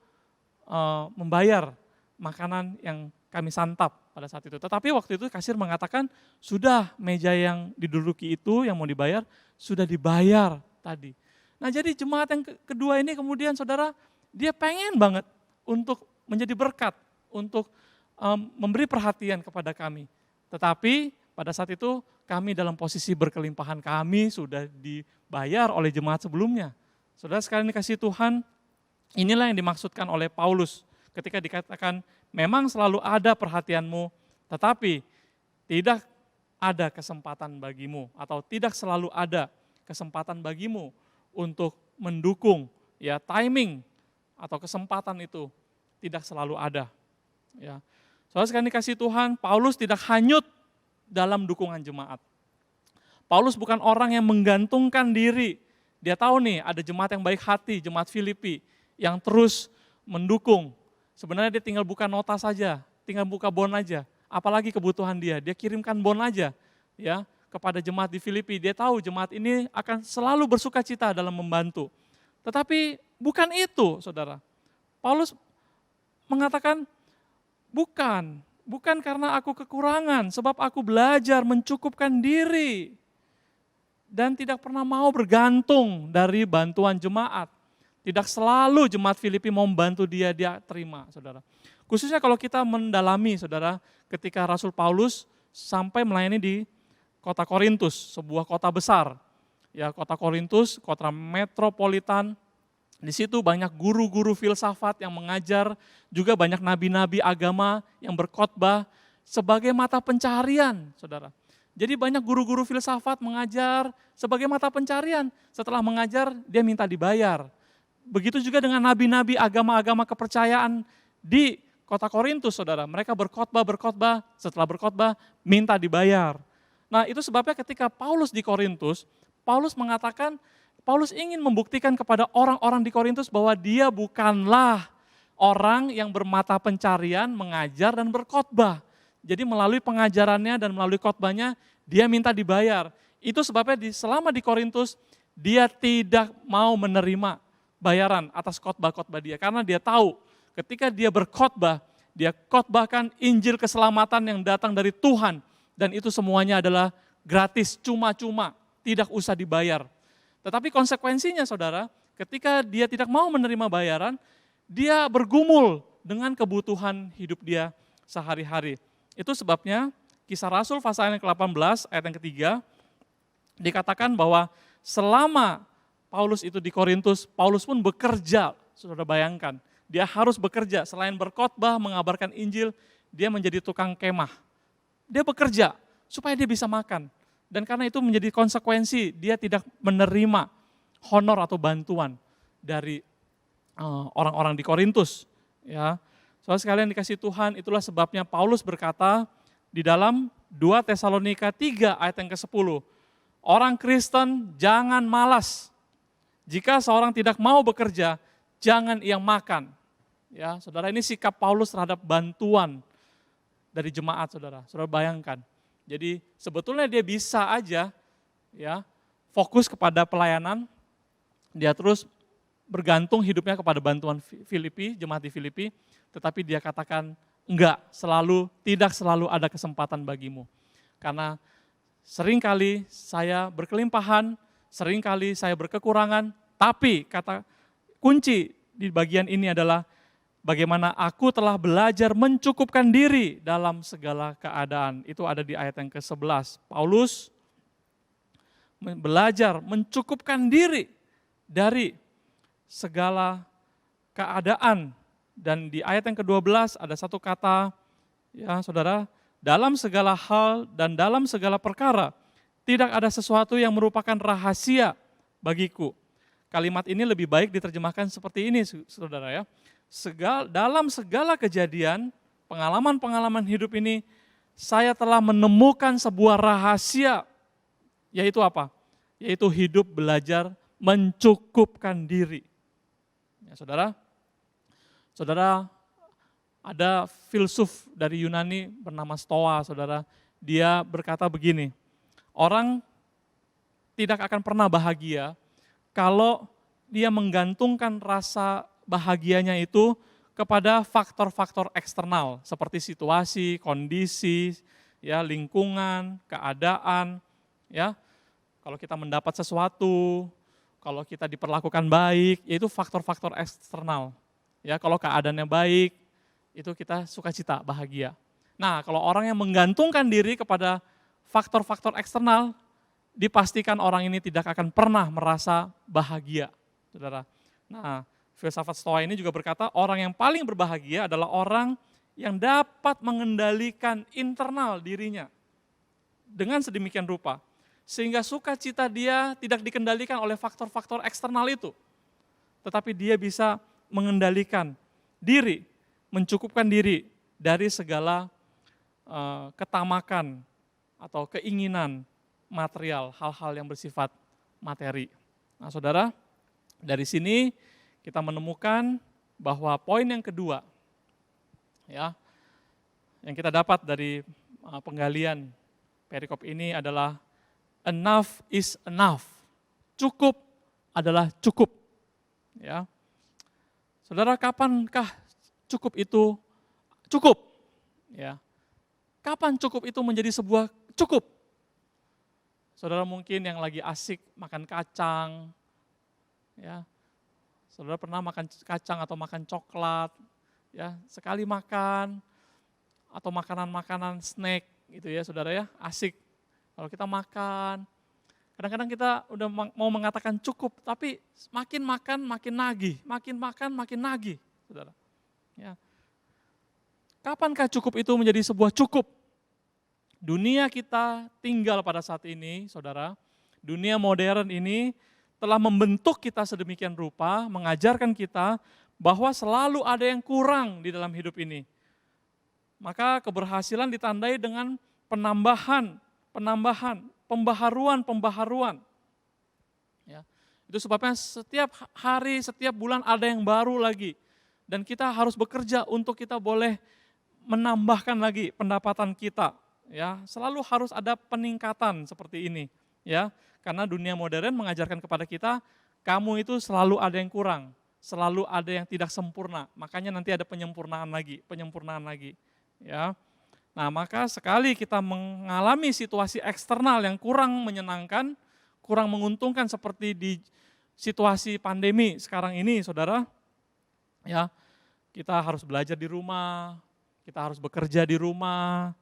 membayar makanan yang kami santap pada saat itu. Tetapi waktu itu kasir mengatakan sudah meja yang diduduki itu yang mau dibayar sudah dibayar tadi. Nah jadi jemaat yang kedua ini kemudian saudara dia pengen banget untuk menjadi berkat, untuk memberi perhatian kepada kami. Tetapi pada saat itu kami dalam posisi berkelimpahan, kami sudah dibayar oleh jemaat sebelumnya. Saudara sekalian dikasihi Tuhan, inilah yang dimaksudkan oleh Paulus ketika dikatakan memang selalu ada perhatianmu, tetapi tidak ada kesempatan bagimu atau tidak selalu ada kesempatan bagimu untuk mendukung ya timing atau kesempatan itu tidak selalu ada. Ya. Saudara sekalian dikasihi Tuhan, Paulus tidak hanyut dalam dukungan jemaat. Paulus bukan orang yang menggantungkan diri. Dia tahu nih ada jemaat yang baik hati, jemaat Filipi yang terus mendukung. Sebenarnya dia tinggal buka nota saja, tinggal buka bon aja. Apalagi kebutuhan dia kirimkan bon aja ya kepada jemaat di Filipi. Dia tahu jemaat ini akan selalu bersuka cita dalam membantu. Tetapi bukan itu, saudara. Paulus mengatakan, bukan karena aku kekurangan, sebab aku belajar mencukupkan diri dan tidak pernah mau bergantung dari bantuan jemaat. Tidak selalu jemaat Filipi mau membantu dia terima, saudara. Khususnya kalau kita mendalami, saudara, ketika Rasul Paulus sampai melayani di kota Korintus, sebuah kota besar. Ya, kota Korintus, kota metropolitan. Di situ banyak guru-guru filsafat yang mengajar, juga banyak nabi-nabi agama yang berkhotbah sebagai mata pencaharian, saudara. Jadi banyak guru-guru filsafat mengajar sebagai mata pencaharian. Setelah mengajar, dia minta dibayar. Begitu juga dengan nabi-nabi agama-agama kepercayaan di kota Korintus, saudara. Mereka berkhotbah, setelah berkhotbah minta dibayar. Nah itu sebabnya ketika Paulus di Korintus, Paulus mengatakan, Paulus ingin membuktikan kepada orang-orang di Korintus bahwa dia bukanlah orang yang bermata pencarian, mengajar dan berkhotbah. Jadi melalui pengajarannya dan melalui khotbahnya, dia minta dibayar. Itu sebabnya selama di Korintus, dia tidak mau menerima bayaran atas khotbah-khotbah dia. Karena dia tahu ketika dia berkhotbah, dia khotbahkan Injil keselamatan yang datang dari Tuhan. Dan itu semuanya adalah gratis, cuma-cuma, tidak usah dibayar. Tetapi konsekuensinya saudara, ketika dia tidak mau menerima bayaran, dia bergumul dengan kebutuhan hidup dia sehari-hari. Itu sebabnya Kisah Rasul pasal yang ke-18 ayat yang ketiga, dikatakan bahwa selama Paulus itu di Korintus, Paulus pun bekerja, saudara bayangkan. Dia harus bekerja, selain berkhotbah, mengabarkan Injil, dia menjadi tukang kemah. dia bekerja supaya dia bisa makan. Dan karena itu menjadi konsekuensi dia tidak menerima honor atau bantuan dari orang-orang di Korintus. Ya, soalnya sekalian dikasih Tuhan, itulah sebabnya Paulus berkata di dalam 2 Tesalonika 3 ayat yang ke-10, orang Kristen jangan malas. Jika seorang tidak mau bekerja, jangan ia makan. Ya, saudara, ini sikap Paulus terhadap bantuan dari jemaat, saudara. Saudara bayangkan. Jadi sebetulnya dia bisa aja ya fokus kepada pelayanan, dia terus bergantung hidupnya kepada bantuan Filipi, jemaat di Filipi, tetapi dia katakan enggak, tidak selalu ada kesempatan bagimu. Karena seringkali saya berkelimpahan, seringkali saya berkekurangan, tapi kata kunci di bagian ini adalah bagaimana aku telah belajar mencukupkan diri dalam segala keadaan. Itu ada di ayat yang ke-11. Paulus belajar mencukupkan diri dari segala keadaan. Dan di ayat yang ke-12 ada satu kata, ya saudara, dalam segala hal dan dalam segala perkara, tidak ada sesuatu yang merupakan rahasia bagiku. Kalimat ini lebih baik diterjemahkan seperti ini, saudara ya. Dalam segala kejadian, pengalaman-pengalaman hidup ini, saya telah menemukan sebuah rahasia, yaitu apa? Yaitu hidup belajar mencukupkan diri. Ya, saudara, ada filsuf dari Yunani bernama Stoa, saudara. Dia berkata begini, orang tidak akan pernah bahagia kalau dia menggantungkan rasa bahagianya itu kepada faktor-faktor eksternal seperti situasi, kondisi, ya, lingkungan, keadaan, ya. Kalau kita mendapat sesuatu, kalau kita diperlakukan baik, yaitu faktor-faktor eksternal. Ya, kalau keadaannya baik, itu kita sukacita, bahagia. Nah, kalau orang yang menggantungkan diri kepada faktor-faktor eksternal, dipastikan orang ini tidak akan pernah merasa bahagia, saudara. Nah, filsafat Stoa ini juga berkata orang yang paling berbahagia adalah orang yang dapat mengendalikan internal dirinya dengan sedemikian rupa. Sehingga sukacita dia tidak dikendalikan oleh faktor-faktor eksternal itu. Tetapi dia bisa mengendalikan diri, mencukupkan diri dari segala ketamakan atau keinginan material, hal-hal yang bersifat materi. Nah saudara, dari sini kita menemukan bahwa poin yang kedua, ya, yang kita dapat dari penggalian perikop ini adalah enough is enough. Cukup adalah cukup. Ya. Saudara, kapankah cukup itu cukup? Ya. Kapan cukup itu menjadi sebuah cukup? Saudara mungkin yang lagi asik makan kacang, ya. Saudara pernah makan kacang atau makan coklat, ya, sekali makan, atau makanan-makanan snack gitu ya saudara ya, asik. Kalau kita makan, kadang-kadang kita udah mau mengatakan cukup, tapi makin makan makin nagih, makin makan makin nagih, saudara. Ya. Kapankah cukup itu menjadi sebuah cukup? Dunia kita tinggal pada saat ini, saudara, dunia modern ini telah membentuk kita sedemikian rupa, mengajarkan kita bahwa selalu ada yang kurang di dalam hidup ini. Maka keberhasilan ditandai dengan penambahan, pembaharuan. Ya. Itu sebabnya setiap hari, setiap bulan ada yang baru lagi. Dan kita harus bekerja untuk kita boleh menambahkan lagi pendapatan kita. Ya, selalu harus ada peningkatan seperti ini. Ya, karena dunia modern mengajarkan kepada kita, kamu itu selalu ada yang kurang, selalu ada yang tidak sempurna. Makanya nanti ada penyempurnaan lagi. Ya. Nah, maka sekali kita mengalami situasi eksternal yang kurang menyenangkan, kurang menguntungkan seperti di situasi pandemi sekarang ini, saudara, ya, kita harus belajar di rumah, kita harus bekerja di rumah,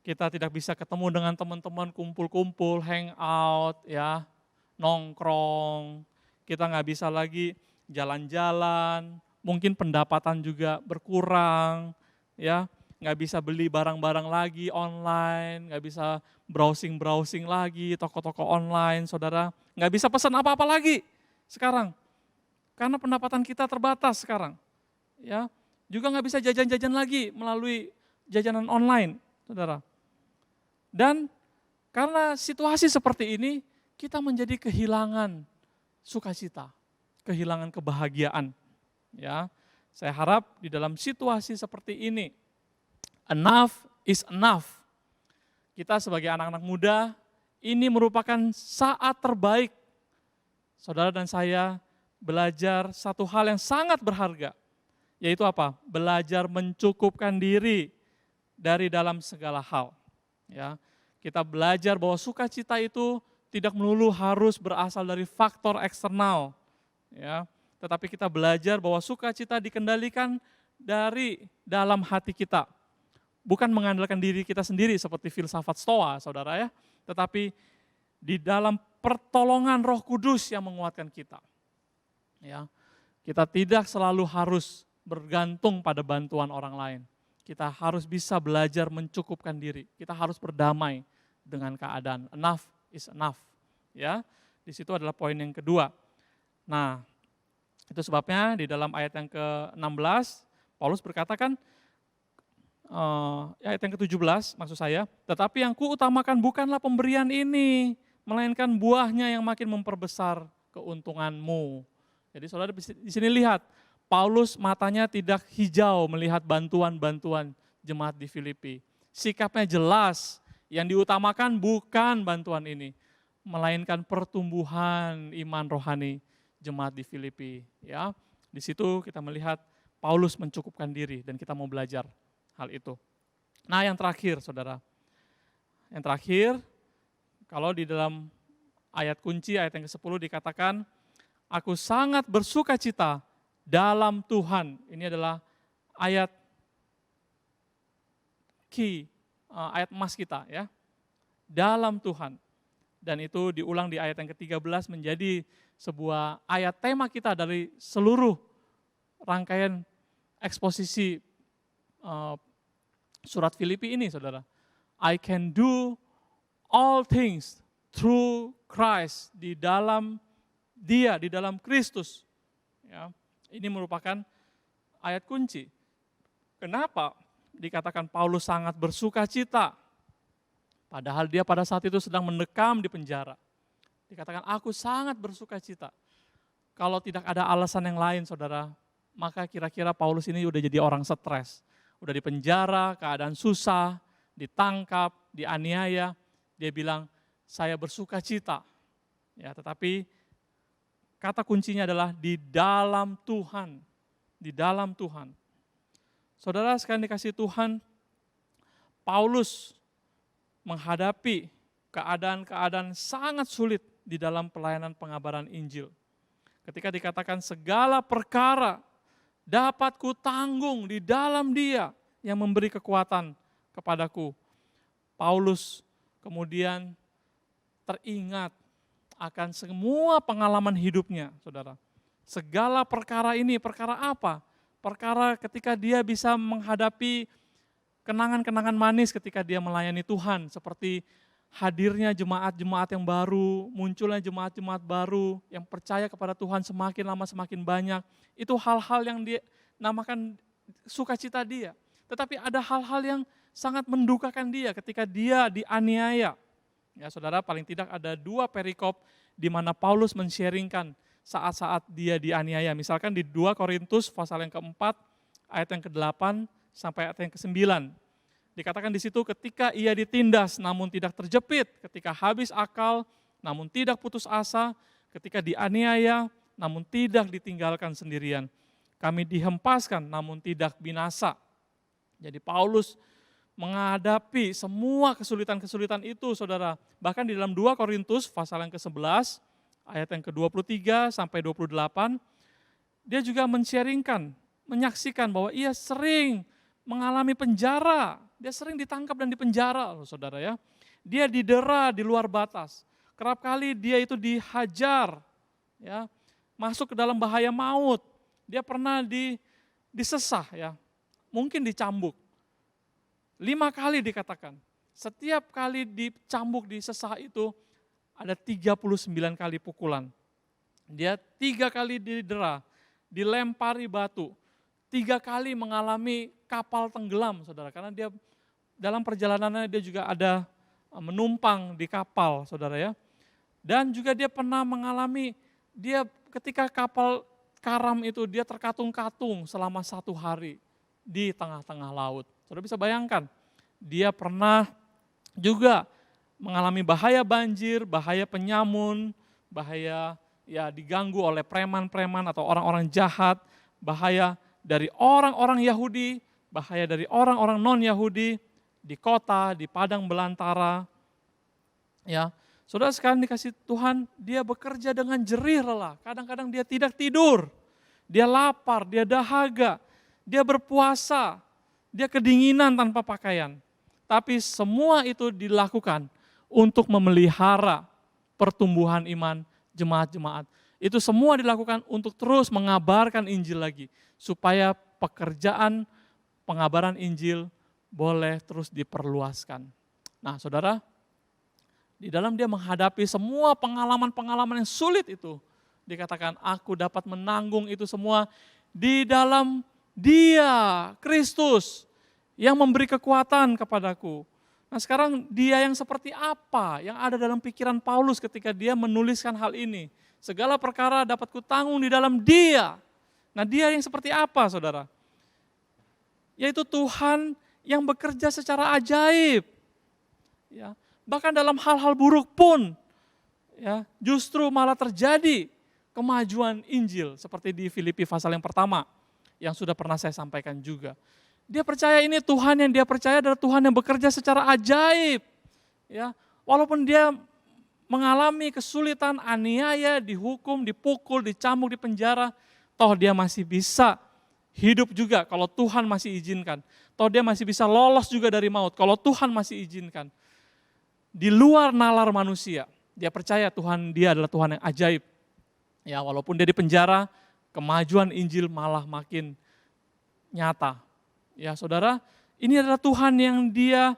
kita tidak bisa ketemu dengan teman-teman, kumpul-kumpul, hangout, ya, nongkrong, kita nggak bisa lagi jalan-jalan, mungkin pendapatan juga berkurang, ya. nggak bisa beli barang-barang lagi online, nggak bisa browsing-browsing lagi, toko-toko online, saudara. Nggak bisa pesan apa-apa lagi sekarang, karena pendapatan kita terbatas sekarang. Ya, juga nggak bisa jajan-jajan lagi melalui jajanan online, saudara. Dan karena situasi seperti ini, kita menjadi kehilangan sukacita, kehilangan kebahagiaan. Ya, saya harap di dalam situasi seperti ini, enough is enough. Kita sebagai anak-anak muda, ini merupakan saat terbaik saudara dan saya belajar satu hal yang sangat berharga, yaitu apa? Belajar mencukupkan diri dari dalam segala hal. Ya, kita belajar bahwa sukacita itu tidak melulu harus berasal dari faktor eksternal. Ya, tetapi kita belajar bahwa sukacita dikendalikan dari dalam hati kita. Bukan mengandalkan diri kita sendiri seperti filsafat Stoa, saudara ya. Tetapi di dalam pertolongan Roh Kudus yang menguatkan kita. Ya, kita tidak selalu harus bergantung pada bantuan orang lain. Kita harus bisa belajar mencukupkan diri. Kita harus berdamai dengan keadaan. Enough is enough. Ya, di situ adalah poin yang kedua. Nah, itu sebabnya di dalam ayat yang ke-16, Paulus berkata kan, ayat yang ke-17 maksud saya, tetapi yang kuutamakan bukanlah pemberian ini, melainkan buahnya yang makin memperbesar keuntunganmu. Jadi saudara di sini lihat, Paulus matanya tidak hijau melihat bantuan-bantuan jemaat di Filipi. Sikapnya jelas, yang diutamakan bukan bantuan ini, melainkan pertumbuhan iman rohani jemaat di Filipi. Ya, di situ kita melihat Paulus mencukupkan diri dan kita mau belajar hal itu. Nah, yang terakhir, saudara, yang terakhir, kalau di dalam ayat kunci, ayat yang ke-10 dikatakan, aku sangat bersuka cita dalam Tuhan. Ini adalah ayat key, ayat emas kita ya. Dalam Tuhan. Dan itu diulang di ayat yang ke-13 menjadi sebuah ayat tema kita dari seluruh rangkaian eksposisi surat Filipi ini, saudara. I can do all things through Christ, di dalam Dia, di dalam Kristus. Ya, ini merupakan ayat kunci. Kenapa dikatakan Paulus sangat bersuka cita? Padahal dia pada saat itu sedang mendekam di penjara. Dikatakan aku sangat bersuka cita. Kalau tidak ada alasan yang lain, saudara, maka kira-kira Paulus ini udah jadi orang stres. Udah di penjara, keadaan susah, ditangkap, dianiaya. Dia bilang, saya bersuka cita. Ya, tetapi kata kuncinya adalah di dalam Tuhan. Di dalam Tuhan. Saudara sekalian dikasih Tuhan, Paulus menghadapi keadaan-keadaan sangat sulit di dalam pelayanan pengabaran Injil. Ketika dikatakan segala perkara dapat kutanggung di dalam Dia yang memberi kekuatan kepadaku. Paulus kemudian teringat akan semua pengalaman hidupnya, saudara. Segala perkara ini, perkara apa? Perkara ketika dia bisa menghadapi kenangan-kenangan manis ketika dia melayani Tuhan, seperti hadirnya jemaat-jemaat yang baru, munculnya jemaat-jemaat baru yang percaya kepada Tuhan semakin lama semakin banyak. Itu hal-hal yang dia namakan sukacita dia. Tetapi ada hal-hal yang sangat mendukakan dia ketika dia dianiaya. Ya, saudara, paling tidak ada 2 perikop di mana Paulus men-sharingkan saat-saat dia dianiaya. Misalkan di 2 Korintus pasal yang ke-4 ayat yang ke-8 sampai ayat yang ke-9. Dikatakan di situ ketika ia ditindas namun tidak terjepit, ketika habis akal namun tidak putus asa, ketika dianiaya namun tidak ditinggalkan sendirian. Kami dihempaskan namun tidak binasa. Jadi Paulus menghadapi semua kesulitan-kesulitan itu, saudara. Bahkan di dalam 2 Korintus pasal yang ke-11 ayat yang ke-23 sampai 28, dia juga men-sharingkan, menyaksikan bahwa ia sering mengalami penjara, dia sering ditangkap dan dipenjara, saudara ya. Dia didera di luar batas. Kerap kali dia itu dihajar, ya, masuk ke dalam bahaya maut. Dia pernah disesah, ya, mungkin dicambuk. 5 kali dikatakan. Setiap kali dicambuk, disesah itu ada 39 kali pukulan. Dia 3 kali didera, dilempari batu, 3 kali mengalami kapal tenggelam, saudara. Karena dia dalam perjalanannya dia juga ada menumpang di kapal, saudara ya. Dan juga dia pernah mengalami, dia ketika kapal karam itu dia terkatung-katung selama 1 hari di tengah-tengah laut. Saudara bisa bayangkan, dia pernah juga mengalami bahaya banjir, bahaya penyamun, bahaya ya diganggu oleh preman-preman atau orang-orang jahat, bahaya dari orang-orang Yahudi, bahaya dari orang-orang non-Yahudi di kota, di padang belantara. Ya, saudara sekalian dikasih Tuhan, dia bekerja dengan jerih lelah. Kadang-kadang dia tidak tidur, dia lapar, dia dahaga, dia berpuasa, dia kedinginan tanpa pakaian. Tapi semua itu dilakukan untuk memelihara pertumbuhan iman jemaat-jemaat. Itu semua dilakukan untuk terus mengabarkan Injil lagi. Supaya pekerjaan pengabaran Injil boleh terus diperluaskan. Nah saudara, di dalam dia menghadapi semua pengalaman-pengalaman yang sulit itu, dikatakan aku dapat menanggung itu semua di dalam Dia, Kristus, yang memberi kekuatan kepadaku. Nah sekarang dia yang seperti apa yang ada dalam pikiran Paulus ketika dia menuliskan hal ini. Segala perkara dapat kutanggung di dalam Dia. Nah dia yang seperti apa saudara? Yaitu Tuhan yang bekerja secara ajaib. Ya, bahkan dalam hal-hal buruk pun ya, justru malah terjadi kemajuan Injil seperti di Filipi pasal yang pertama yang sudah pernah saya sampaikan juga. Dia percaya ini Tuhan yang dia percaya adalah Tuhan yang bekerja secara ajaib. Ya, walaupun dia mengalami kesulitan, aniaya, dihukum, dipukul, dicambuk, dipenjara, toh dia masih bisa hidup juga kalau Tuhan masih izinkan. Toh dia masih bisa lolos juga dari maut kalau Tuhan masih izinkan. Di luar nalar manusia, dia percaya Tuhan dia adalah Tuhan yang ajaib. Ya, walaupun dia dipenjara, kemajuan Injil malah makin nyata. Ya saudara, ini adalah Tuhan yang dia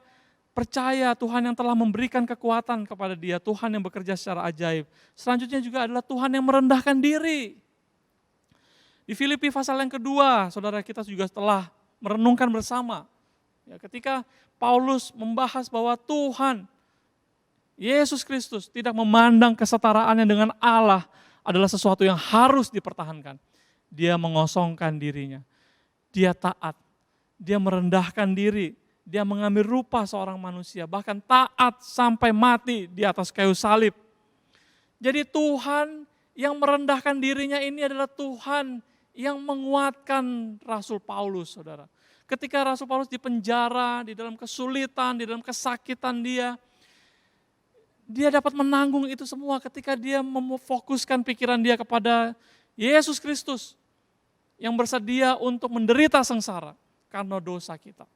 percaya, Tuhan yang telah memberikan kekuatan kepada dia, Tuhan yang bekerja secara ajaib. Selanjutnya juga adalah Tuhan yang merendahkan diri. Di Filipi pasal yang kedua, saudara kita juga telah merenungkan bersama. Ya, ketika Paulus membahas bahwa Tuhan, Yesus Kristus tidak memandang kesetaraannya dengan Allah adalah sesuatu yang harus dipertahankan. Dia mengosongkan dirinya, dia taat. Dia merendahkan diri, dia mengambil rupa seorang manusia, bahkan taat sampai mati di atas kayu salib. Jadi Tuhan yang merendahkan dirinya ini adalah Tuhan yang menguatkan Rasul Paulus, saudara. Ketika Rasul Paulus dipenjara, di dalam kesulitan, di dalam kesakitan dia dapat menanggung itu semua ketika dia memfokuskan pikiran dia kepada Yesus Kristus yang bersedia untuk menderita sengsara karena dosa kita.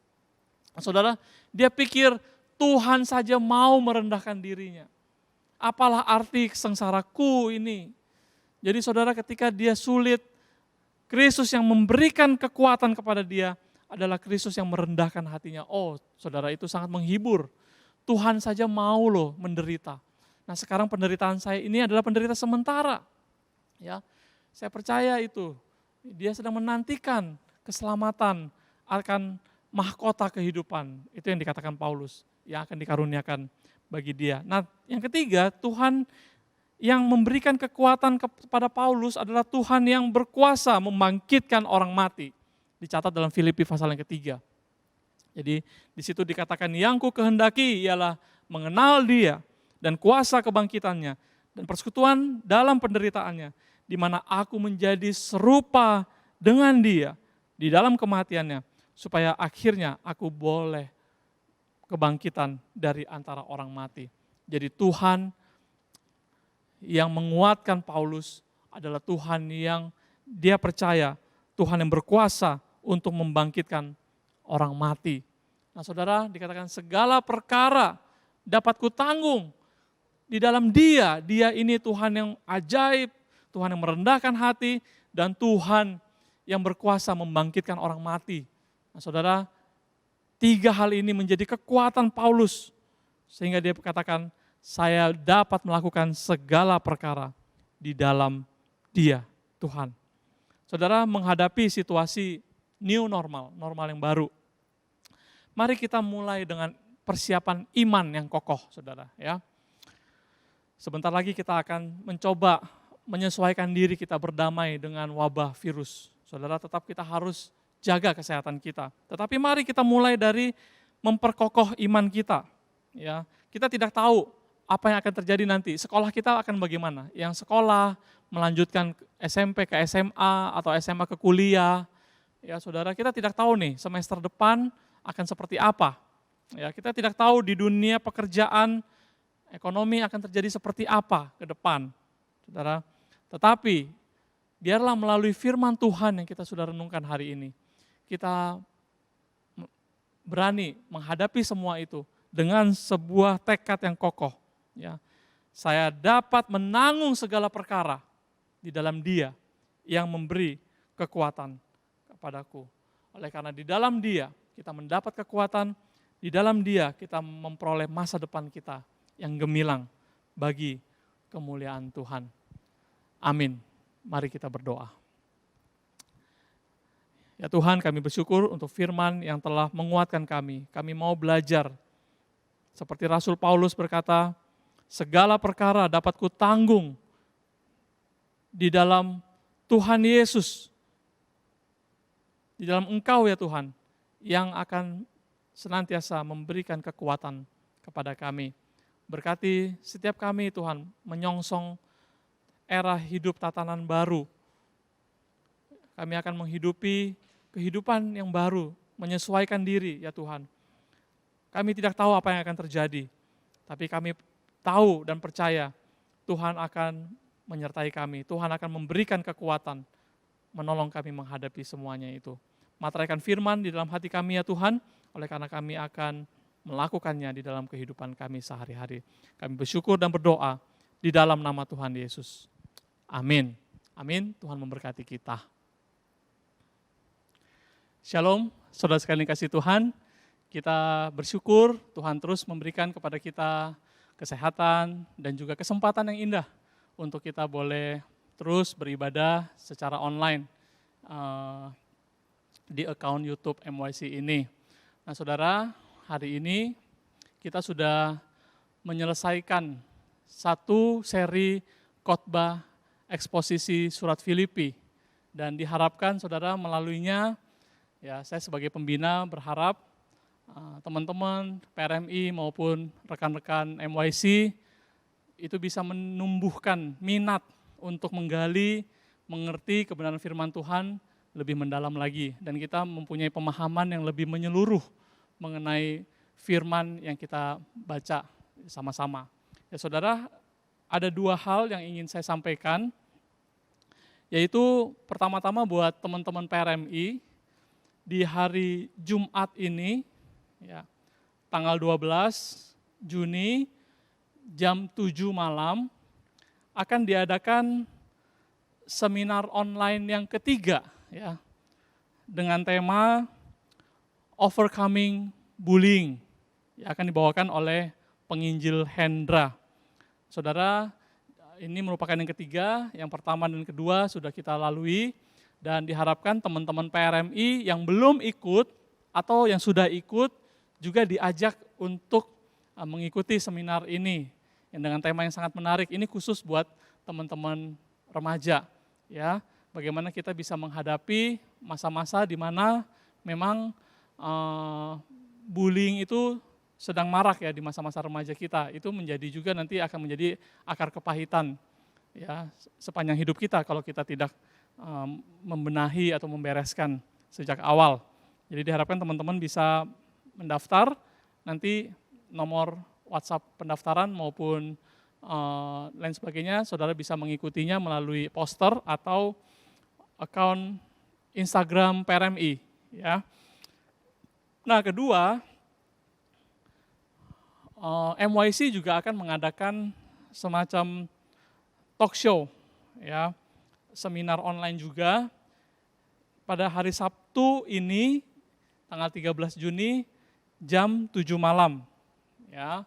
Saudara, dia pikir Tuhan saja mau merendahkan dirinya. Apalah arti sengsaraku ini? Jadi saudara ketika dia sulit, Kristus yang memberikan kekuatan kepada dia adalah Kristus yang merendahkan hatinya. Oh saudara, itu sangat menghibur. Tuhan saja mau loh menderita. Nah sekarang penderitaan saya ini adalah penderita sementara. Ya, saya percaya itu. Dia sedang menantikan keselamatan akan mahkota kehidupan. Itu yang dikatakan Paulus, yang akan dikaruniakan bagi dia. Nah yang ketiga, Tuhan yang memberikan kekuatan kepada Paulus adalah Tuhan yang berkuasa membangkitkan orang mati. Dicatat dalam Filipi pasal yang ketiga. Jadi di situ dikatakan yang ku kehendaki ialah mengenal dia dan kuasa kebangkitannya dan persekutuan dalam penderitaannya, di mana aku menjadi serupa dengan dia di dalam kematiannya, supaya akhirnya aku boleh kebangkitan dari antara orang mati. Jadi Tuhan yang menguatkan Paulus adalah Tuhan yang dia percaya, Tuhan yang berkuasa untuk membangkitkan orang mati. Nah saudara, dikatakan segala perkara dapat kutanggung di dalam dia. Dia ini Tuhan yang ajaib, Tuhan yang merendahkan hati, dan Tuhan yang berkuasa membangkitkan orang mati. Nah saudara, 3 hal ini menjadi kekuatan Paulus, sehingga dia katakan, saya dapat melakukan segala perkara di dalam Dia, Tuhan. Saudara, menghadapi situasi new normal, normal yang baru, mari kita mulai dengan persiapan iman yang kokoh, saudara. Ya, sebentar lagi kita akan mencoba menyesuaikan diri kita berdamai dengan wabah virus. Saudara, tetap kita harus jaga kesehatan kita. Tetapi mari kita mulai dari memperkokoh iman kita. Ya, kita tidak tahu apa yang akan terjadi nanti. Sekolah kita akan bagaimana? Yang sekolah melanjutkan SMP ke SMA atau SMA ke kuliah. Ya, saudara, kita tidak tahu nih semester depan akan seperti apa. Ya, kita tidak tahu di dunia pekerjaan, ekonomi akan terjadi seperti apa ke depan. Saudara, tetapi biarlah melalui firman Tuhan yang kita sudah renungkan hari ini, kita berani menghadapi semua itu dengan sebuah tekad yang kokoh. Ya, saya dapat menanggung segala perkara di dalam Dia yang memberi kekuatan kepadaku. Oleh karena di dalam Dia kita mendapat kekuatan, di dalam Dia kita memperoleh masa depan kita yang gemilang bagi kemuliaan Tuhan. Amin. Mari kita berdoa. Ya Tuhan, kami bersyukur untuk firman yang telah menguatkan kami. Kami mau belajar. Seperti Rasul Paulus berkata, segala perkara dapat kutanggung di dalam Tuhan Yesus. Di dalam Engkau ya Tuhan, yang akan senantiasa memberikan kekuatan kepada kami. Berkati setiap kami Tuhan, menyongsong era hidup tatanan baru. Kami akan menghidupi kehidupan yang baru, menyesuaikan diri ya Tuhan. Kami tidak tahu apa yang akan terjadi, tapi kami tahu dan percaya Tuhan akan menyertai kami. Tuhan akan memberikan kekuatan, menolong kami menghadapi semuanya itu. Materaikan firman di dalam hati kami ya Tuhan, oleh karena kami akan melakukannya di dalam kehidupan kami sehari-hari. Kami bersyukur dan berdoa di dalam nama Tuhan Yesus. Amin. Amin. Tuhan memberkati kita. Shalom, saudara sekalian kasih Tuhan. Kita bersyukur Tuhan terus memberikan kepada kita kesehatan dan juga kesempatan yang indah untuk kita boleh terus beribadah secara online di akun YouTube MYC ini. Nah saudara, hari ini kita sudah menyelesaikan satu seri khotbah eksposisi surat Filipi, dan diharapkan saudara melaluinya, ya saya sebagai pembina berharap teman-teman PRMI maupun rekan-rekan MYC itu bisa menumbuhkan minat untuk menggali, mengerti kebenaran firman Tuhan lebih mendalam lagi, dan kita mempunyai pemahaman yang lebih menyeluruh mengenai firman yang kita baca sama-sama. Ya saudara, ada 2 hal yang ingin saya sampaikan, yaitu pertama-tama buat teman-teman PRMI, di hari Jumat ini, ya, tanggal 12 Juni jam 7 malam akan diadakan seminar online yang ketiga, ya, dengan tema Overcoming Bullying, yang akan dibawakan oleh penginjil Hendra. Saudara, ini merupakan yang ketiga, yang pertama dan kedua sudah kita lalui, dan diharapkan teman-teman PRMI yang belum ikut atau yang sudah ikut juga diajak untuk mengikuti seminar ini yang dengan tema yang sangat menarik. Ini khusus buat teman-teman remaja, ya. Bagaimana kita bisa menghadapi masa-masa di mana memang bullying itu sedang marak ya di masa-masa remaja kita. Itu menjadi juga nanti akan menjadi akar kepahitan ya sepanjang hidup kita kalau kita tidak membenahi atau membereskan sejak awal. Jadi diharapkan teman-teman bisa mendaftar, nanti nomor WhatsApp pendaftaran maupun lain sebagainya, saudara bisa mengikutinya melalui poster atau akun Instagram PRMI. Ya. Nah kedua, MYC juga akan mengadakan semacam talk show, ya, seminar online juga pada hari Sabtu ini, tanggal 13 Juni, jam 7 malam. Ya.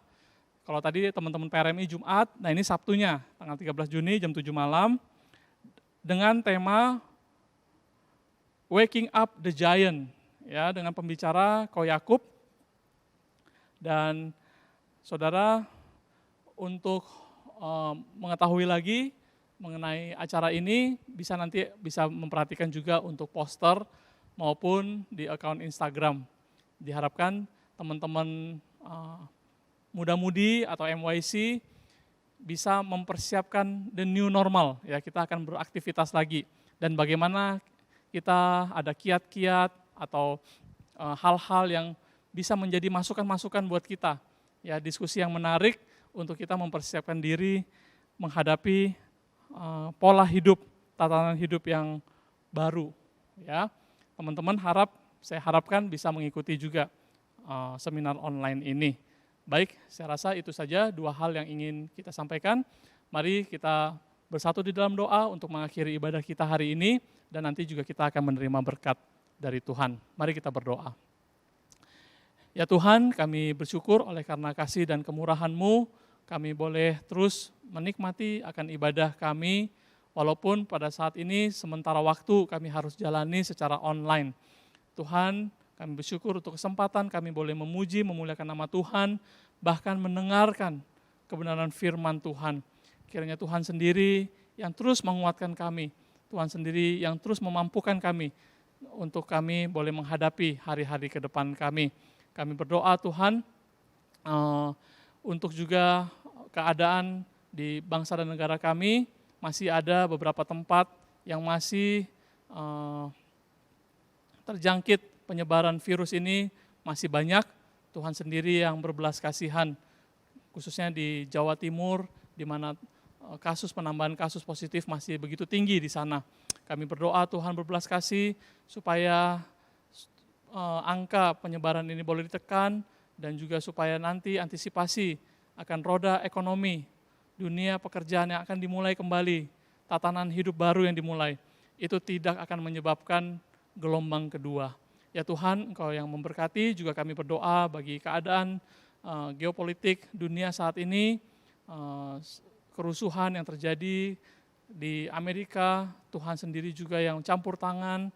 Kalau tadi teman-teman PRMI Jumat, nah ini Sabtunya, tanggal 13 Juni jam 7 malam, dengan tema Waking Up the Giant, ya, dengan pembicara Ko Yakub. Dan saudara, untuk mengetahui lagi mengenai acara ini, nanti bisa memperhatikan juga untuk poster maupun di akun Instagram. Diharapkan teman-teman muda-mudi atau MYC bisa mempersiapkan the new normal, ya, kita akan beraktivitas lagi, dan bagaimana kita ada kiat-kiat atau hal-hal yang bisa menjadi masukan-masukan buat kita, ya, diskusi yang menarik untuk kita mempersiapkan diri menghadapi pola hidup, tatanan hidup yang baru, ya. Teman-teman saya harapkan bisa mengikuti juga seminar online ini. Baik, saya rasa itu saja 2 hal yang ingin kita sampaikan. Mari kita bersatu di dalam doa untuk mengakhiri ibadah kita hari ini, dan nanti juga kita akan menerima berkat dari Tuhan. Mari kita berdoa. Ya Tuhan, kami bersyukur oleh karena kasih dan kemurahan-Mu, kami boleh terus menikmati akan ibadah kami, walaupun pada saat ini sementara waktu kami harus jalani secara online. Tuhan, kami bersyukur untuk kesempatan kami boleh memuji, memuliakan nama Tuhan, bahkan mendengarkan kebenaran firman Tuhan. Kiranya Tuhan sendiri yang terus menguatkan kami, Tuhan sendiri yang terus memampukan kami, untuk kami boleh menghadapi hari-hari ke depan kami. Kami berdoa Tuhan, untuk juga keadaan di bangsa dan negara kami, masih ada beberapa tempat yang masih terjangkit penyebaran virus ini masih banyak. Tuhan sendiri yang berbelas kasihan, khususnya di Jawa Timur, di mana penambahan kasus positif masih begitu tinggi di sana. Kami berdoa Tuhan berbelas kasih supaya angka penyebaran ini boleh ditekan, dan juga supaya nanti antisipasi akan roda ekonomi, dunia pekerjaan yang akan dimulai kembali, tatanan hidup baru yang dimulai, itu tidak akan menyebabkan gelombang kedua. Ya Tuhan, Engkau yang memberkati, juga kami berdoa bagi keadaan geopolitik dunia saat ini, kerusuhan yang terjadi di Amerika, Tuhan sendiri juga yang campur tangan,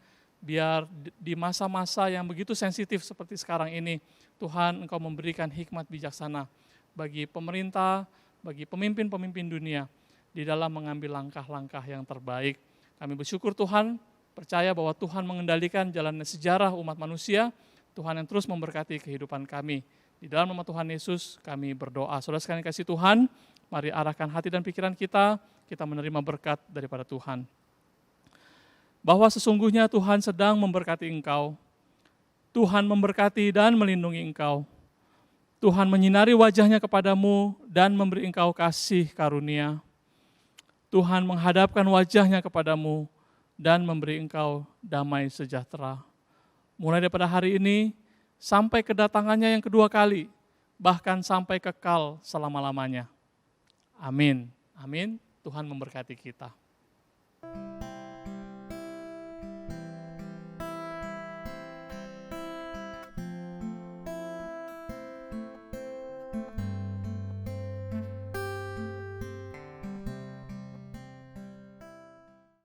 biar di masa-masa yang begitu sensitif seperti sekarang ini, Tuhan Engkau memberikan hikmat bijaksana bagi pemerintah, bagi pemimpin-pemimpin dunia, di dalam mengambil langkah-langkah yang terbaik. Kami bersyukur Tuhan, percaya bahwa Tuhan mengendalikan jalan sejarah umat manusia, Tuhan yang terus memberkati kehidupan kami. Di dalam nama Tuhan Yesus kami berdoa. Saudara sekalian kasih Tuhan, mari arahkan hati dan pikiran kita menerima berkat daripada Tuhan. Bahwa sesungguhnya Tuhan sedang memberkati engkau, Tuhan memberkati dan melindungi engkau, Tuhan menyinari wajahnya kepadamu dan memberi engkau kasih karunia, Tuhan menghadapkan wajahnya kepadamu dan memberi engkau damai sejahtera. Mulai daripada hari ini sampai kedatangannya yang kedua kali, bahkan sampai kekal selama-lamanya. Amin. Amin. Tuhan memberkati kita.